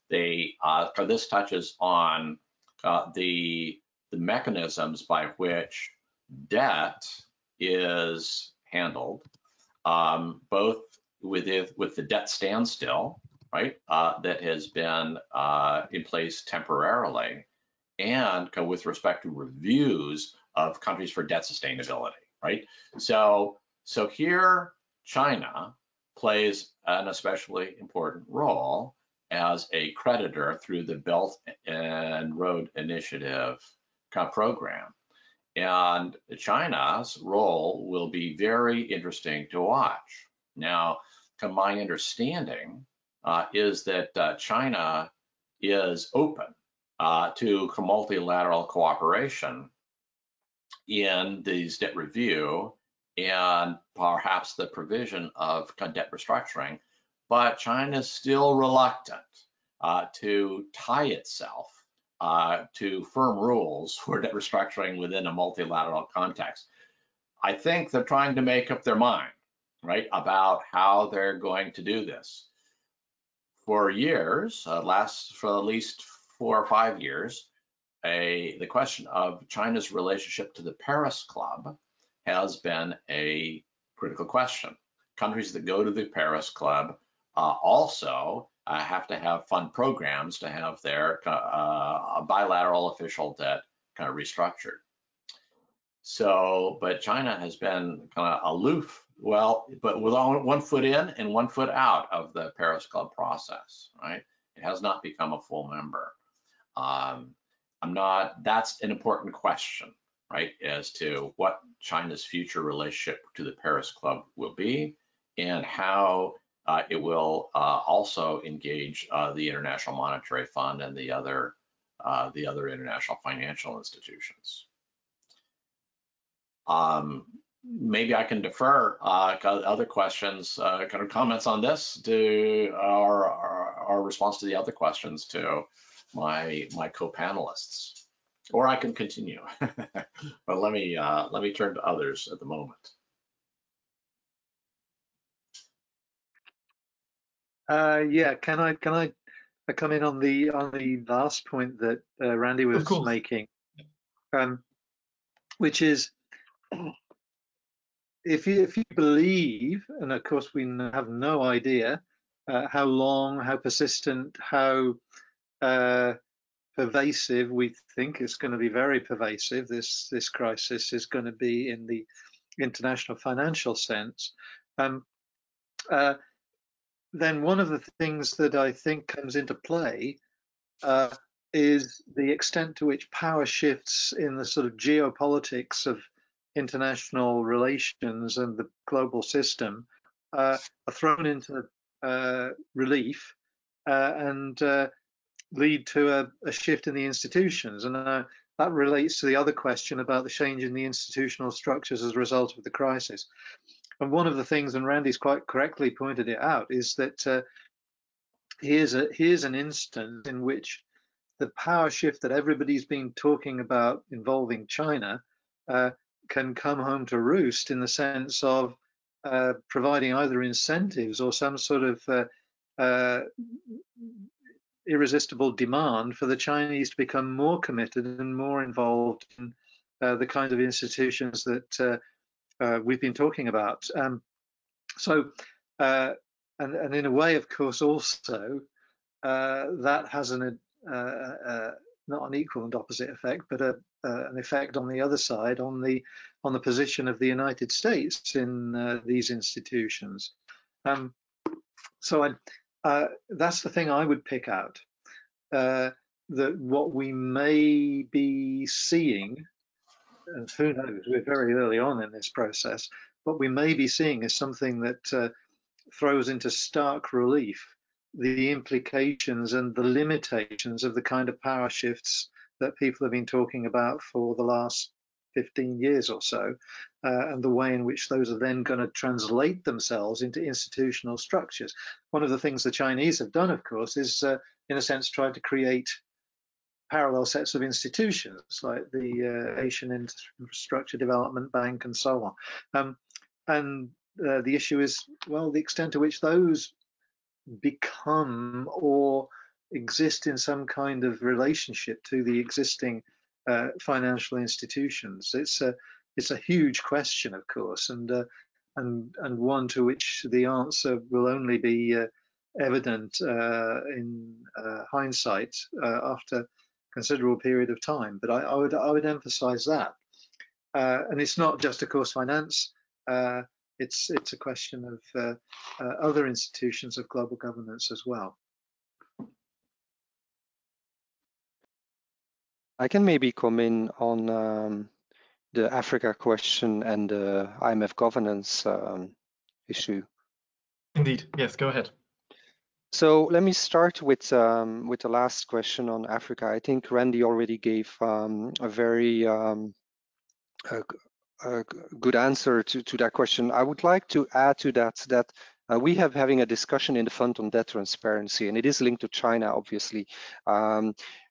this touches on the mechanisms by which debt is handled, both with the debt standstill, right, that has been in place temporarily, and with respect to reviews of countries for debt sustainability, right? So here China plays an especially important role as a creditor through the Belt and Road Initiative program. And China's role will be very interesting to watch. Now, my understanding is that China is open to multilateral cooperation in these debt review and perhaps the provision of debt restructuring, but China is still reluctant to tie itself to firm rules for debt restructuring within a multilateral context. I think they're trying to make up their mind, right, about how they're going to do this. For years, for at least 4 or 5 years, the question of China's relationship to the Paris Club has been a critical question. Countries that go to the Paris Club also have to have fund programs to have their bilateral official debt kind of restructured. So, but China has been kind of aloof, well, but with one foot in and 1 foot out of the Paris Club process, right? It has not become a full member. That's an important question, right, as to what China's future relationship to the Paris Club will be and how it will also engage the International Monetary Fund and the other international financial institutions. Maybe I can defer other questions, kind of comments on this to our response to the other questions to my co-panelists, or I can continue. But let me turn to others at the moment.
Yeah, can I come in on the last point that Randy was making, which is if you believe, and of course we have no idea how long, how persistent, how pervasive we think it's going to be. Very pervasive. This crisis is going to be in the international financial sense. Then one of the things that I think comes into play is the extent to which power shifts in the sort of geopolitics of international relations and the global system are thrown into relief and lead to a shift in the institutions. And that relates to the other question about the change in the institutional structures as a result of the crisis. And one of the things, and Randy's quite correctly pointed it out, is that here's an instance in which the power shift that everybody's been talking about involving China can come home to roost, in the sense of providing either incentives or some sort of irresistible demand for the Chinese to become more committed and more involved in the kind of institutions that we've been talking about. And in a way, of course, also that has not an equal and opposite effect, but an effect on the other side, on the position of the United States in these institutions. So that's the thing I would pick out. That what we may be seeing, and who knows, we're very early on in this process, what we may be seeing is something that throws into stark relief the implications and the limitations of the kind of power shifts that people have been talking about for the last 15 years or so, and the way in which those are then going to translate themselves into institutional structures. One of the things the Chinese have done, of course, is in a sense tried to create parallel sets of institutions like the Asian Infrastructure Development Bank and so on. And the issue is, well, the extent to which those become or exist in some kind of relationship to the existing financial institutions. It's a huge question, of course, and one to which the answer will only be evident in hindsight after considerable period of time. But I would emphasize that, and it's not just, of course, finance. It's a question of other institutions of global governance as well.
I can maybe come in on the Africa question and the IMF governance issue.
Indeed, yes, go ahead.
So let me start with the last question on Africa. I think Randy already gave a very good answer to that question. I would like to add to that we have having a discussion in the fund on debt transparency, and it is linked to China, obviously.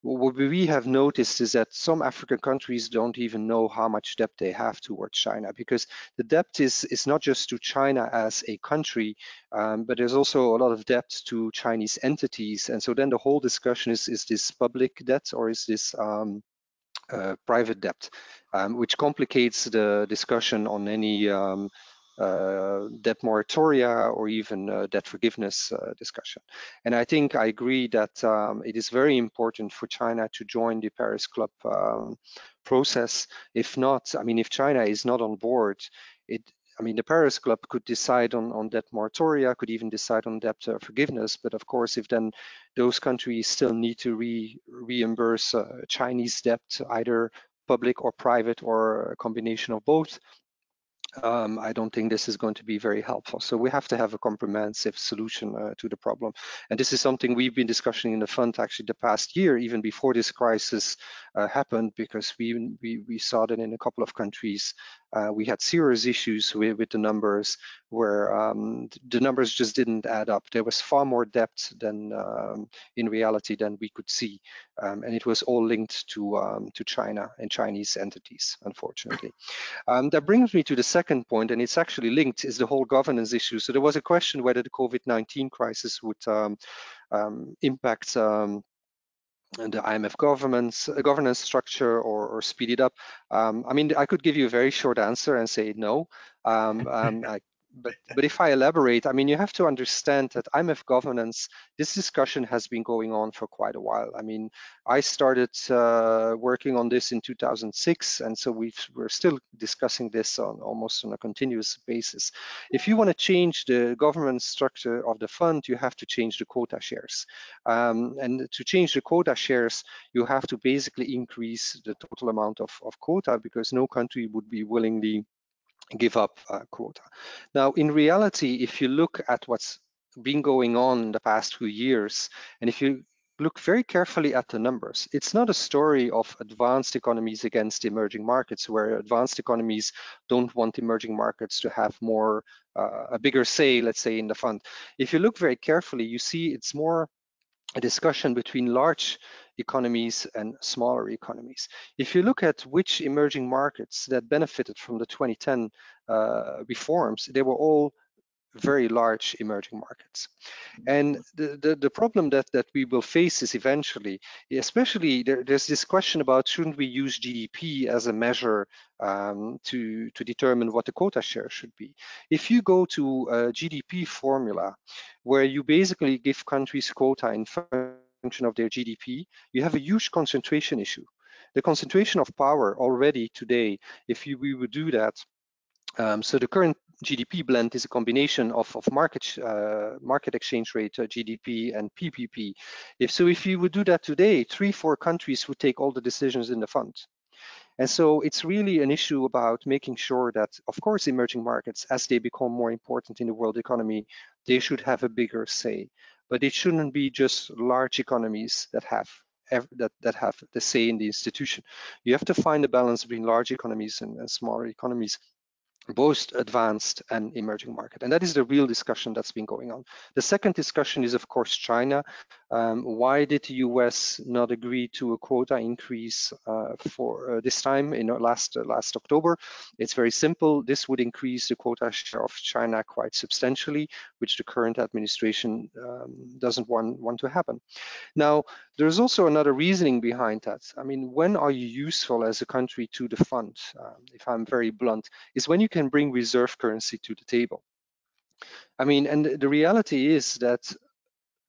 What we have noticed is that some African countries don't even know how much debt they have towards China, because the debt is not just to China as a country, but there's also a lot of debt to Chinese entities. And so then the whole discussion is this public debt or is this private debt, which complicates the discussion on any debt moratoria or even debt forgiveness discussion. And I think I agree that it is very important for China to join the Paris Club process. If not, I mean, if China is not on board, the Paris Club could decide on debt moratoria, could even decide on debt forgiveness. But of course, if then those countries still need to reimburse Chinese debt, either public or private or a combination of both, I don't think this is going to be very helpful. So we have to have a comprehensive solution to the problem. And this is something we've been discussing in the fund actually the past year, even before this crisis happened, because we saw that in a couple of countries, we had serious issues with the numbers where the numbers just didn't add up. There was far more debt than in reality than we could see. And it was all linked to China and Chinese entities, unfortunately. That brings me to the second point, and it's actually linked, is the whole governance issue. So there was a question whether the COVID-19 crisis would impact the IMF governance structure or speed it up. I could give you a very short answer and say no. But if I elaborate, you have to understand that IMF governance, this discussion has been going on for quite a while. I started working on this in 2006, and so we're still discussing this almost on a continuous basis. If you want to change the governance structure of the fund, you have to change the quota shares. And to change the quota shares, you have to basically increase the total amount of quota, because no country would be willingly give up quota. Now, in reality, if you look at what's been going on in the past few years, and if you look very carefully at the numbers, it's not a story of advanced economies against emerging markets, where advanced economies don't want emerging markets to have more, a bigger say, let's say, in the fund. If you look very carefully, you see it's more a discussion between large economies and smaller economies. If you look at which emerging markets that benefited from the 2010 reforms, they were all very large emerging markets. And the problem that we will face is eventually, especially there's this question about, shouldn't we use GDP as a measure to determine what the quota share should be? If you go to a GDP formula, where you basically give countries quota in function of their GDP, you have a huge concentration issue. The concentration of power already today, if we would do that, so the current GDP blend is a combination of market exchange rate GDP and PPP. If you would do that today, 3-4 countries would take all the decisions in the fund. And so it's really an issue about making sure that, of course, emerging markets, as they become more important in the world economy, they should have a bigger say. But it shouldn't be just large economies that have the say in the institution. You have to find a balance between large economies and smaller economies, both advanced and emerging market. And that is the real discussion that's been going on. The second discussion is, of course, China. Why did the US not agree to a quota increase for this time in last October? It's very simple. This would increase the quota share of China quite substantially, which the current administration doesn't want to happen. Now, there's also another reasoning behind that. When are you useful as a country to the fund? If I'm very blunt, is when you can bring reserve currency to the table. And the reality is that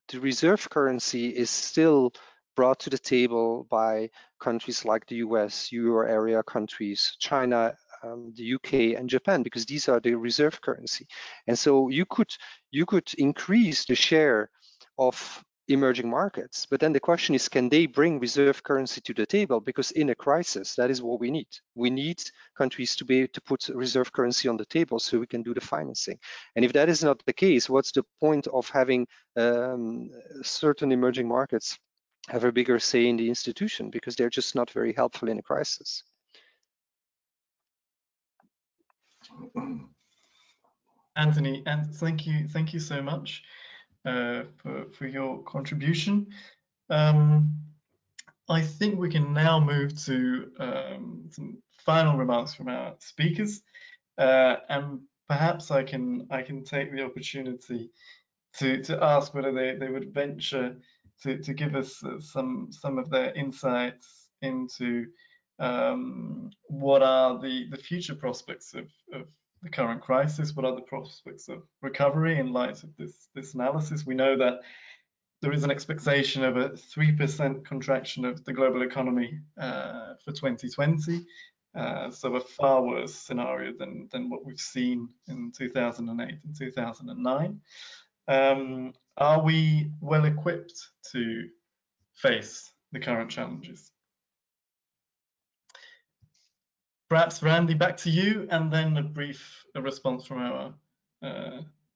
the reserve currency is still brought to the table by countries like the US, Euro area countries, China, the UK and Japan, because these are the reserve currency. And so you could increase the share of emerging markets, but then the question is, can they bring reserve currency to the table? Because in a crisis, that is what we need. We need countries to be able to put reserve currency on the table so we can do the financing. And if that is not the case, what's the point of having certain emerging markets have a bigger say in the institution? Because they're just not very helpful in a crisis.
Anthony, and thank you so much for your contribution. I think we can now move to some final remarks from our speakers, and perhaps I can take the opportunity to ask whether they would venture to give us some of their insights into What are the future prospects of the current crisis? What are the prospects of recovery in light of this analysis? We know that there is an expectation of a 3% contraction of the global economy for 2020, so a far worse scenario than what we've seen in 2008 and 2009. Are we well equipped to face the current challenges? Perhaps Randy, back to you, and then a brief response from our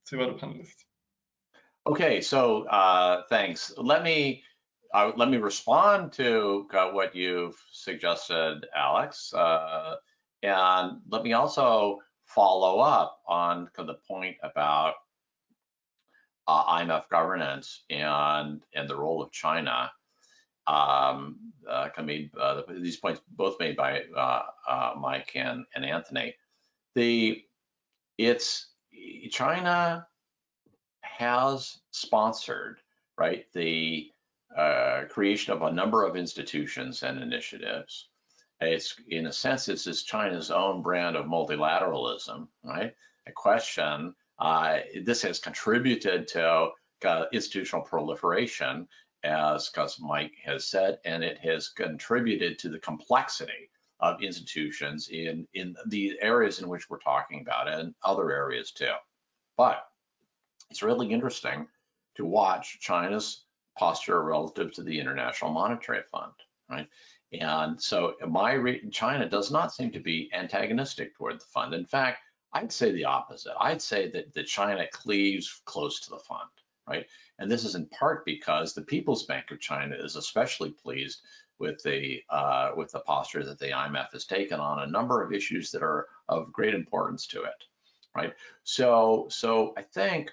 two other panelists.
Okay, so thanks. Let me respond to what you've suggested, Alex, and let me also follow up on the point about IMF governance and the role of China. These points both made by Mike and Anthony. China has sponsored, right, the creation of a number of institutions and initiatives. It's, in a sense, this is China's own brand of multilateralism, right? A question, this has contributed to institutional proliferation, as Mike has said, and it has contributed to the complexity of institutions in the areas in which we're talking about and other areas too. But it's really interesting to watch China's posture relative to the International Monetary Fund, right? And so China does not seem to be antagonistic toward the fund. In fact, I'd say the opposite. I'd say that China cleaves close to the fund, right? And this is in part because the People's Bank of China is especially pleased with the posture that the IMF has taken on a number of issues that are of great importance to it, right? So I think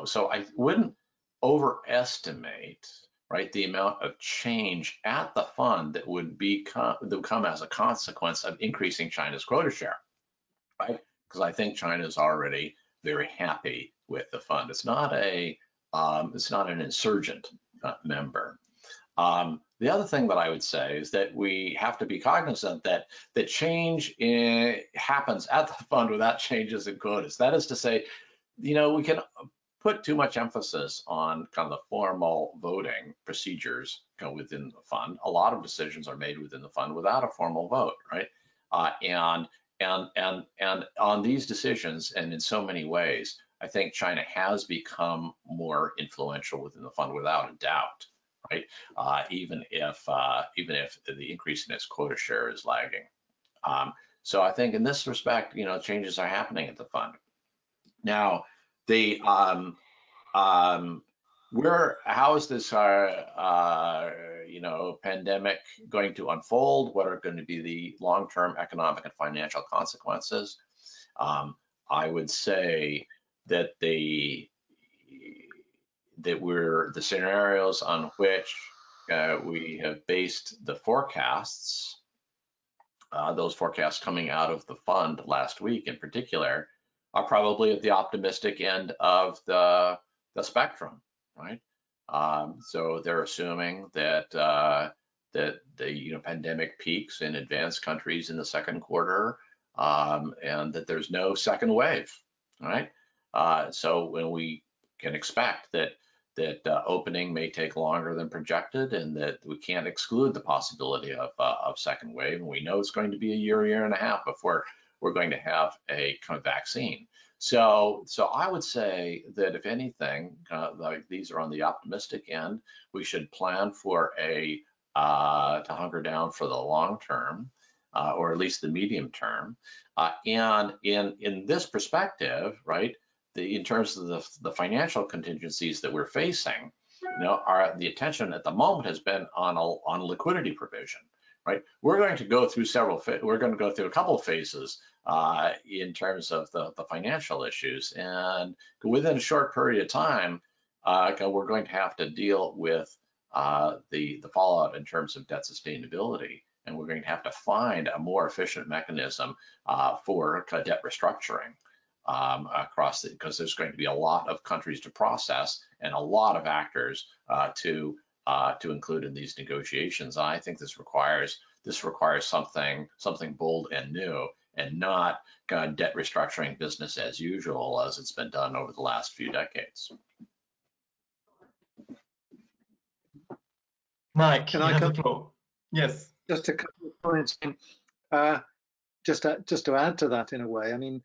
so I wouldn't overestimate, right, the amount of change at the fund that would come as a consequence of increasing China's quota share, right? Because I think China is already very happy with the fund. It's not an insurgent member. The other thing that I would say is that we have to be cognizant that change happens at the fund without changes in quotas. That is to say, we can put too much emphasis on kind of the formal voting procedures within the fund. A lot of decisions are made within the fund without a formal vote, right? And on these decisions, and in so many ways, I think China has become more influential within the fund without a doubt, right? Even if the increase in its quota share is lagging. So I think in this respect, changes are happening at the fund. Now, how is this pandemic going to unfold? What are going to be the long-term economic and financial consequences? I would say that the scenarios on which we have based the forecasts, those forecasts coming out of the fund last week in particular, are probably at the optimistic end of the spectrum, right? So they're assuming that the pandemic peaks in advanced countries in the second quarter, and that there's no second wave, right? So when we can expect that opening may take longer than projected, and that we can't exclude the possibility of second wave, and we know it's going to be a year and a half before we're going to have a kind of vaccine. So I would say that if anything, like these are on the optimistic end, we should plan for to hunker down for the long term, or at least the medium term. And in this perspective, right, in terms of the financial contingencies that we're facing, the attention at the moment has been on liquidity provision, right? We're going to go through a couple of phases in terms of the financial issues, and within a short period of time, we're going to have to deal with the fallout in terms of debt sustainability, and we're going to have to find a more efficient mechanism for debt restructuring. across because there's going to be a lot of countries to process and a lot of actors to include in these negotiations. And I think this requires something bold and new, and not debt restructuring business as usual as it's been done over the last few decades.
Mike, you have the floor. Yes.
Just a couple of points. Just to add to that in a way, I mean,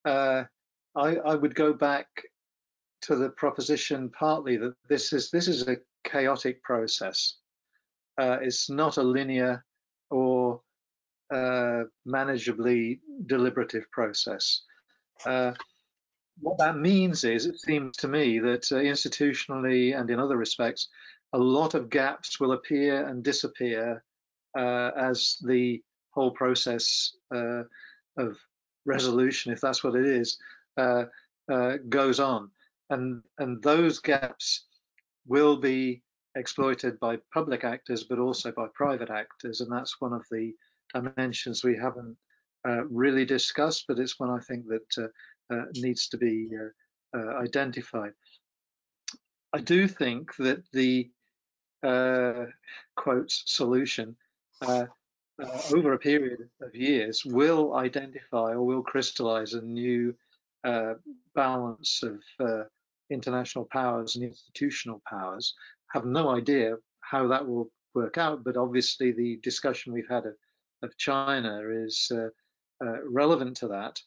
I would go back to the proposition partly that this is a chaotic process. It's not a linear or manageably deliberative process. What that means is, it seems to me that institutionally and in other respects, a lot of gaps will appear and disappear as the whole process of resolution, if that's what it is, goes on. And those gaps will be exploited by public actors, but also by private actors. And that's one of the dimensions we haven't really discussed, but it's one I think that needs to be identified. I do think that the quotes solution over a period of years will identify or will crystallize a new balance of international powers and institutional powers. Have no idea how that will work out, but obviously the discussion we've had of China is relevant to that.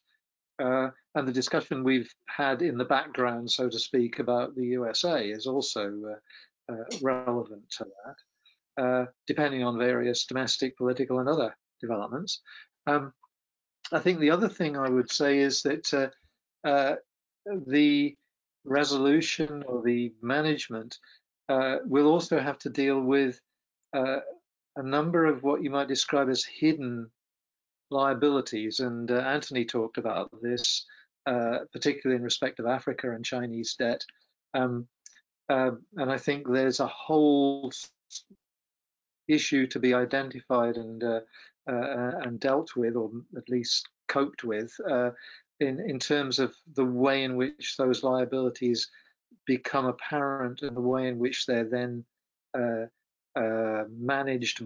And the discussion we've had in the background, so to speak, about the USA is also relevant to that, depending on various domestic, political, and other developments. I think the other thing I would say is that the resolution or the management will also have to deal with a number of what you might describe as hidden liabilities, and Anthony talked about this, particularly in respect of Africa and Chinese debt. And I think there's a whole issue to be identified and dealt with, or at least coped with, in terms of the way in which those liabilities become apparent and the way in which they're then managed,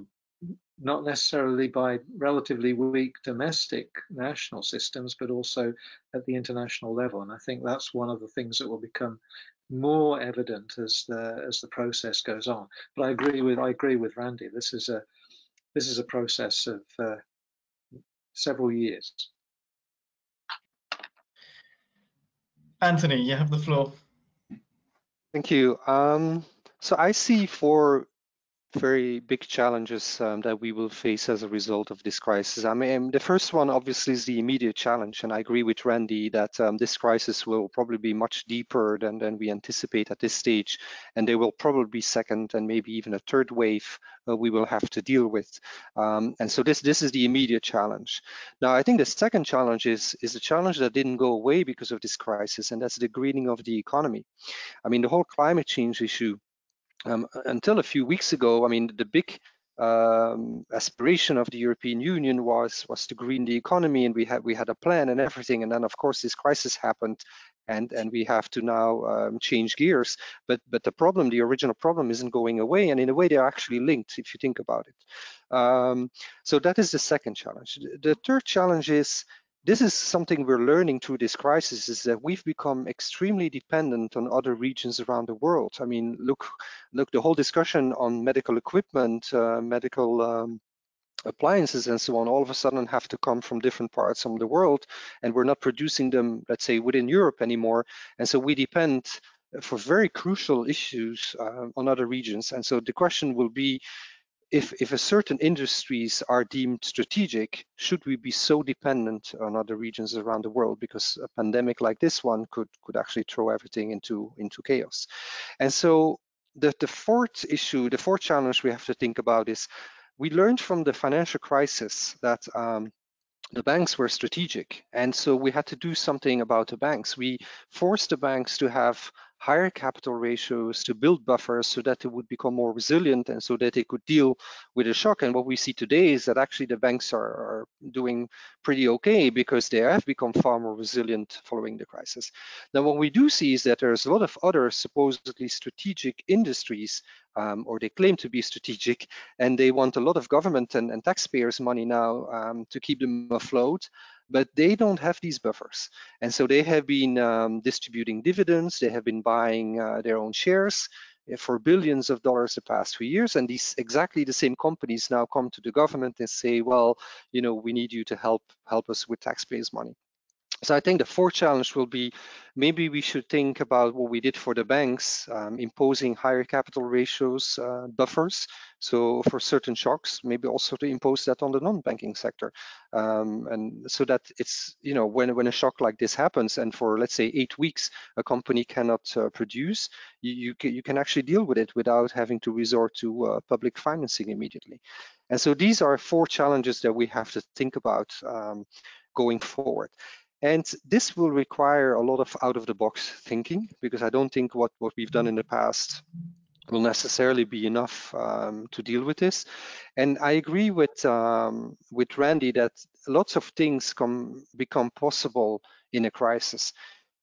not necessarily by relatively weak domestic national systems, but also at the international level. And I think that's one of the things that will become more evident as the process goes on. But I agree with Randy. This is a process of several years.
Anthony, you have the floor.
Thank you. So I see four very big challenges that we will face as a result of this crisis. I mean, the first one obviously is the immediate challenge, and I agree with Randy that this crisis will probably be much deeper than we anticipate at this stage, and there will probably be second and maybe even a third wave we will have to deal with. And so this is the immediate challenge. Now, I think the second challenge is a challenge that didn't go away because of this crisis, and that's the greening of the economy. I mean, the whole climate change issue, until a few weeks ago, I mean, the big aspiration of the European Union was to green the economy, and we had a plan and everything. And then, of course, this crisis happened, and we have to now change gears. But the original problem, isn't going away, and in a way, they're actually linked if you think about it. So that is the second challenge. The third challenge is, this is something we're learning through this crisis, is that we've become extremely dependent on other regions around the world. I mean, look, the whole discussion on medical equipment, medical appliances and so on, all of a sudden have to come from different parts of the world, and we're not producing them, let's say, within Europe anymore. And so we depend for very crucial issues on other regions. And so the question will be, if a certain industries are deemed strategic, should we be so dependent on other regions around the world? Because a pandemic like this one could actually throw everything into chaos. And so the fourth issue, the fourth challenge we have to think about is, we learned from the financial crisis that the banks were strategic, and so we had to do something about the banks. We forced the banks to have higher capital ratios, to build buffers so that it would become more resilient and so that it could deal with a shock. And what we see today is that actually the banks are doing pretty okay because they have become far more resilient following the crisis. Now, what we do see is that there's a lot of other supposedly strategic industries, or they claim to be strategic, and they want a lot of government and taxpayers' money now to keep them afloat, but they don't have these buffers. And so they have been distributing dividends, they have been buying their own shares for billions of dollars the past few years, and these exactly the same companies now come to the government and say, well, you know, we need you to help us with taxpayers' money. So I think the fourth challenge will be, maybe we should think about what we did for the banks, imposing higher capital ratios, buffers. So for certain shocks, maybe also to impose that on the non-banking sector. And so that it's, you know, when a shock like this happens and for, let's say, 8 weeks, a company cannot produce, you can actually deal with it without having to resort to public financing immediately. And so these are 4 challenges that we have to think about going forward. And this will require a lot of out-of-the-box thinking, because I don't think what we've done in the past will necessarily be enough to deal with this. And I agree with Randy that lots of things become possible in a crisis.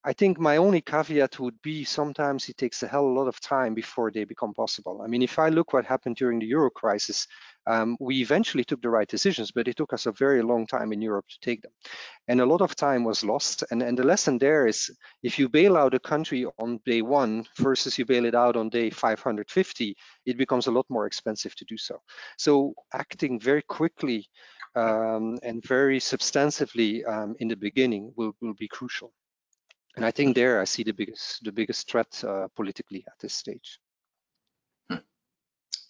I think my only caveat would be sometimes it takes a hell of a lot of time before they become possible. I mean, if I look what happened during the Euro crisis, we eventually took the right decisions, but it took us a very long time in Europe to take them. And a lot of time was lost. And the lesson there is, if you bail out a country on day 1 versus you bail it out on day 550, it becomes a lot more expensive to do so. So acting very quickly and very substantively in the beginning will be crucial. And I think there I see the biggest threat politically at this stage.
That's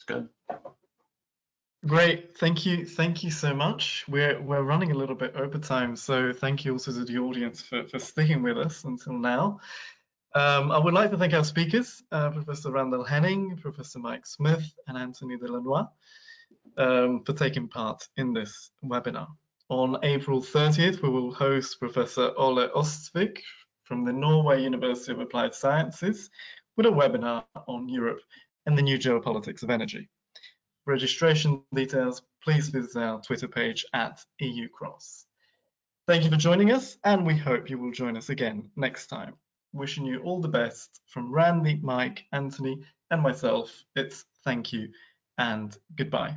good.
Great, thank you so much. We're running a little bit over time, so thank you also to the audience for sticking with us until now. I would like to thank our speakers, Professor Randall Henning, Professor Mike Smith, and Anthony de Lannoy, for taking part in this webinar. On April 30th, we will host Professor Ole Ostvik from the Norway University of Applied Sciences with a webinar on Europe and the new geopolitics of energy. For registration details, please visit our Twitter page @EUCross. Thank you for joining us, and we hope you will join us again next time. Wishing you all the best from Randy, Mike, Anthony, and myself. It's thank you and goodbye.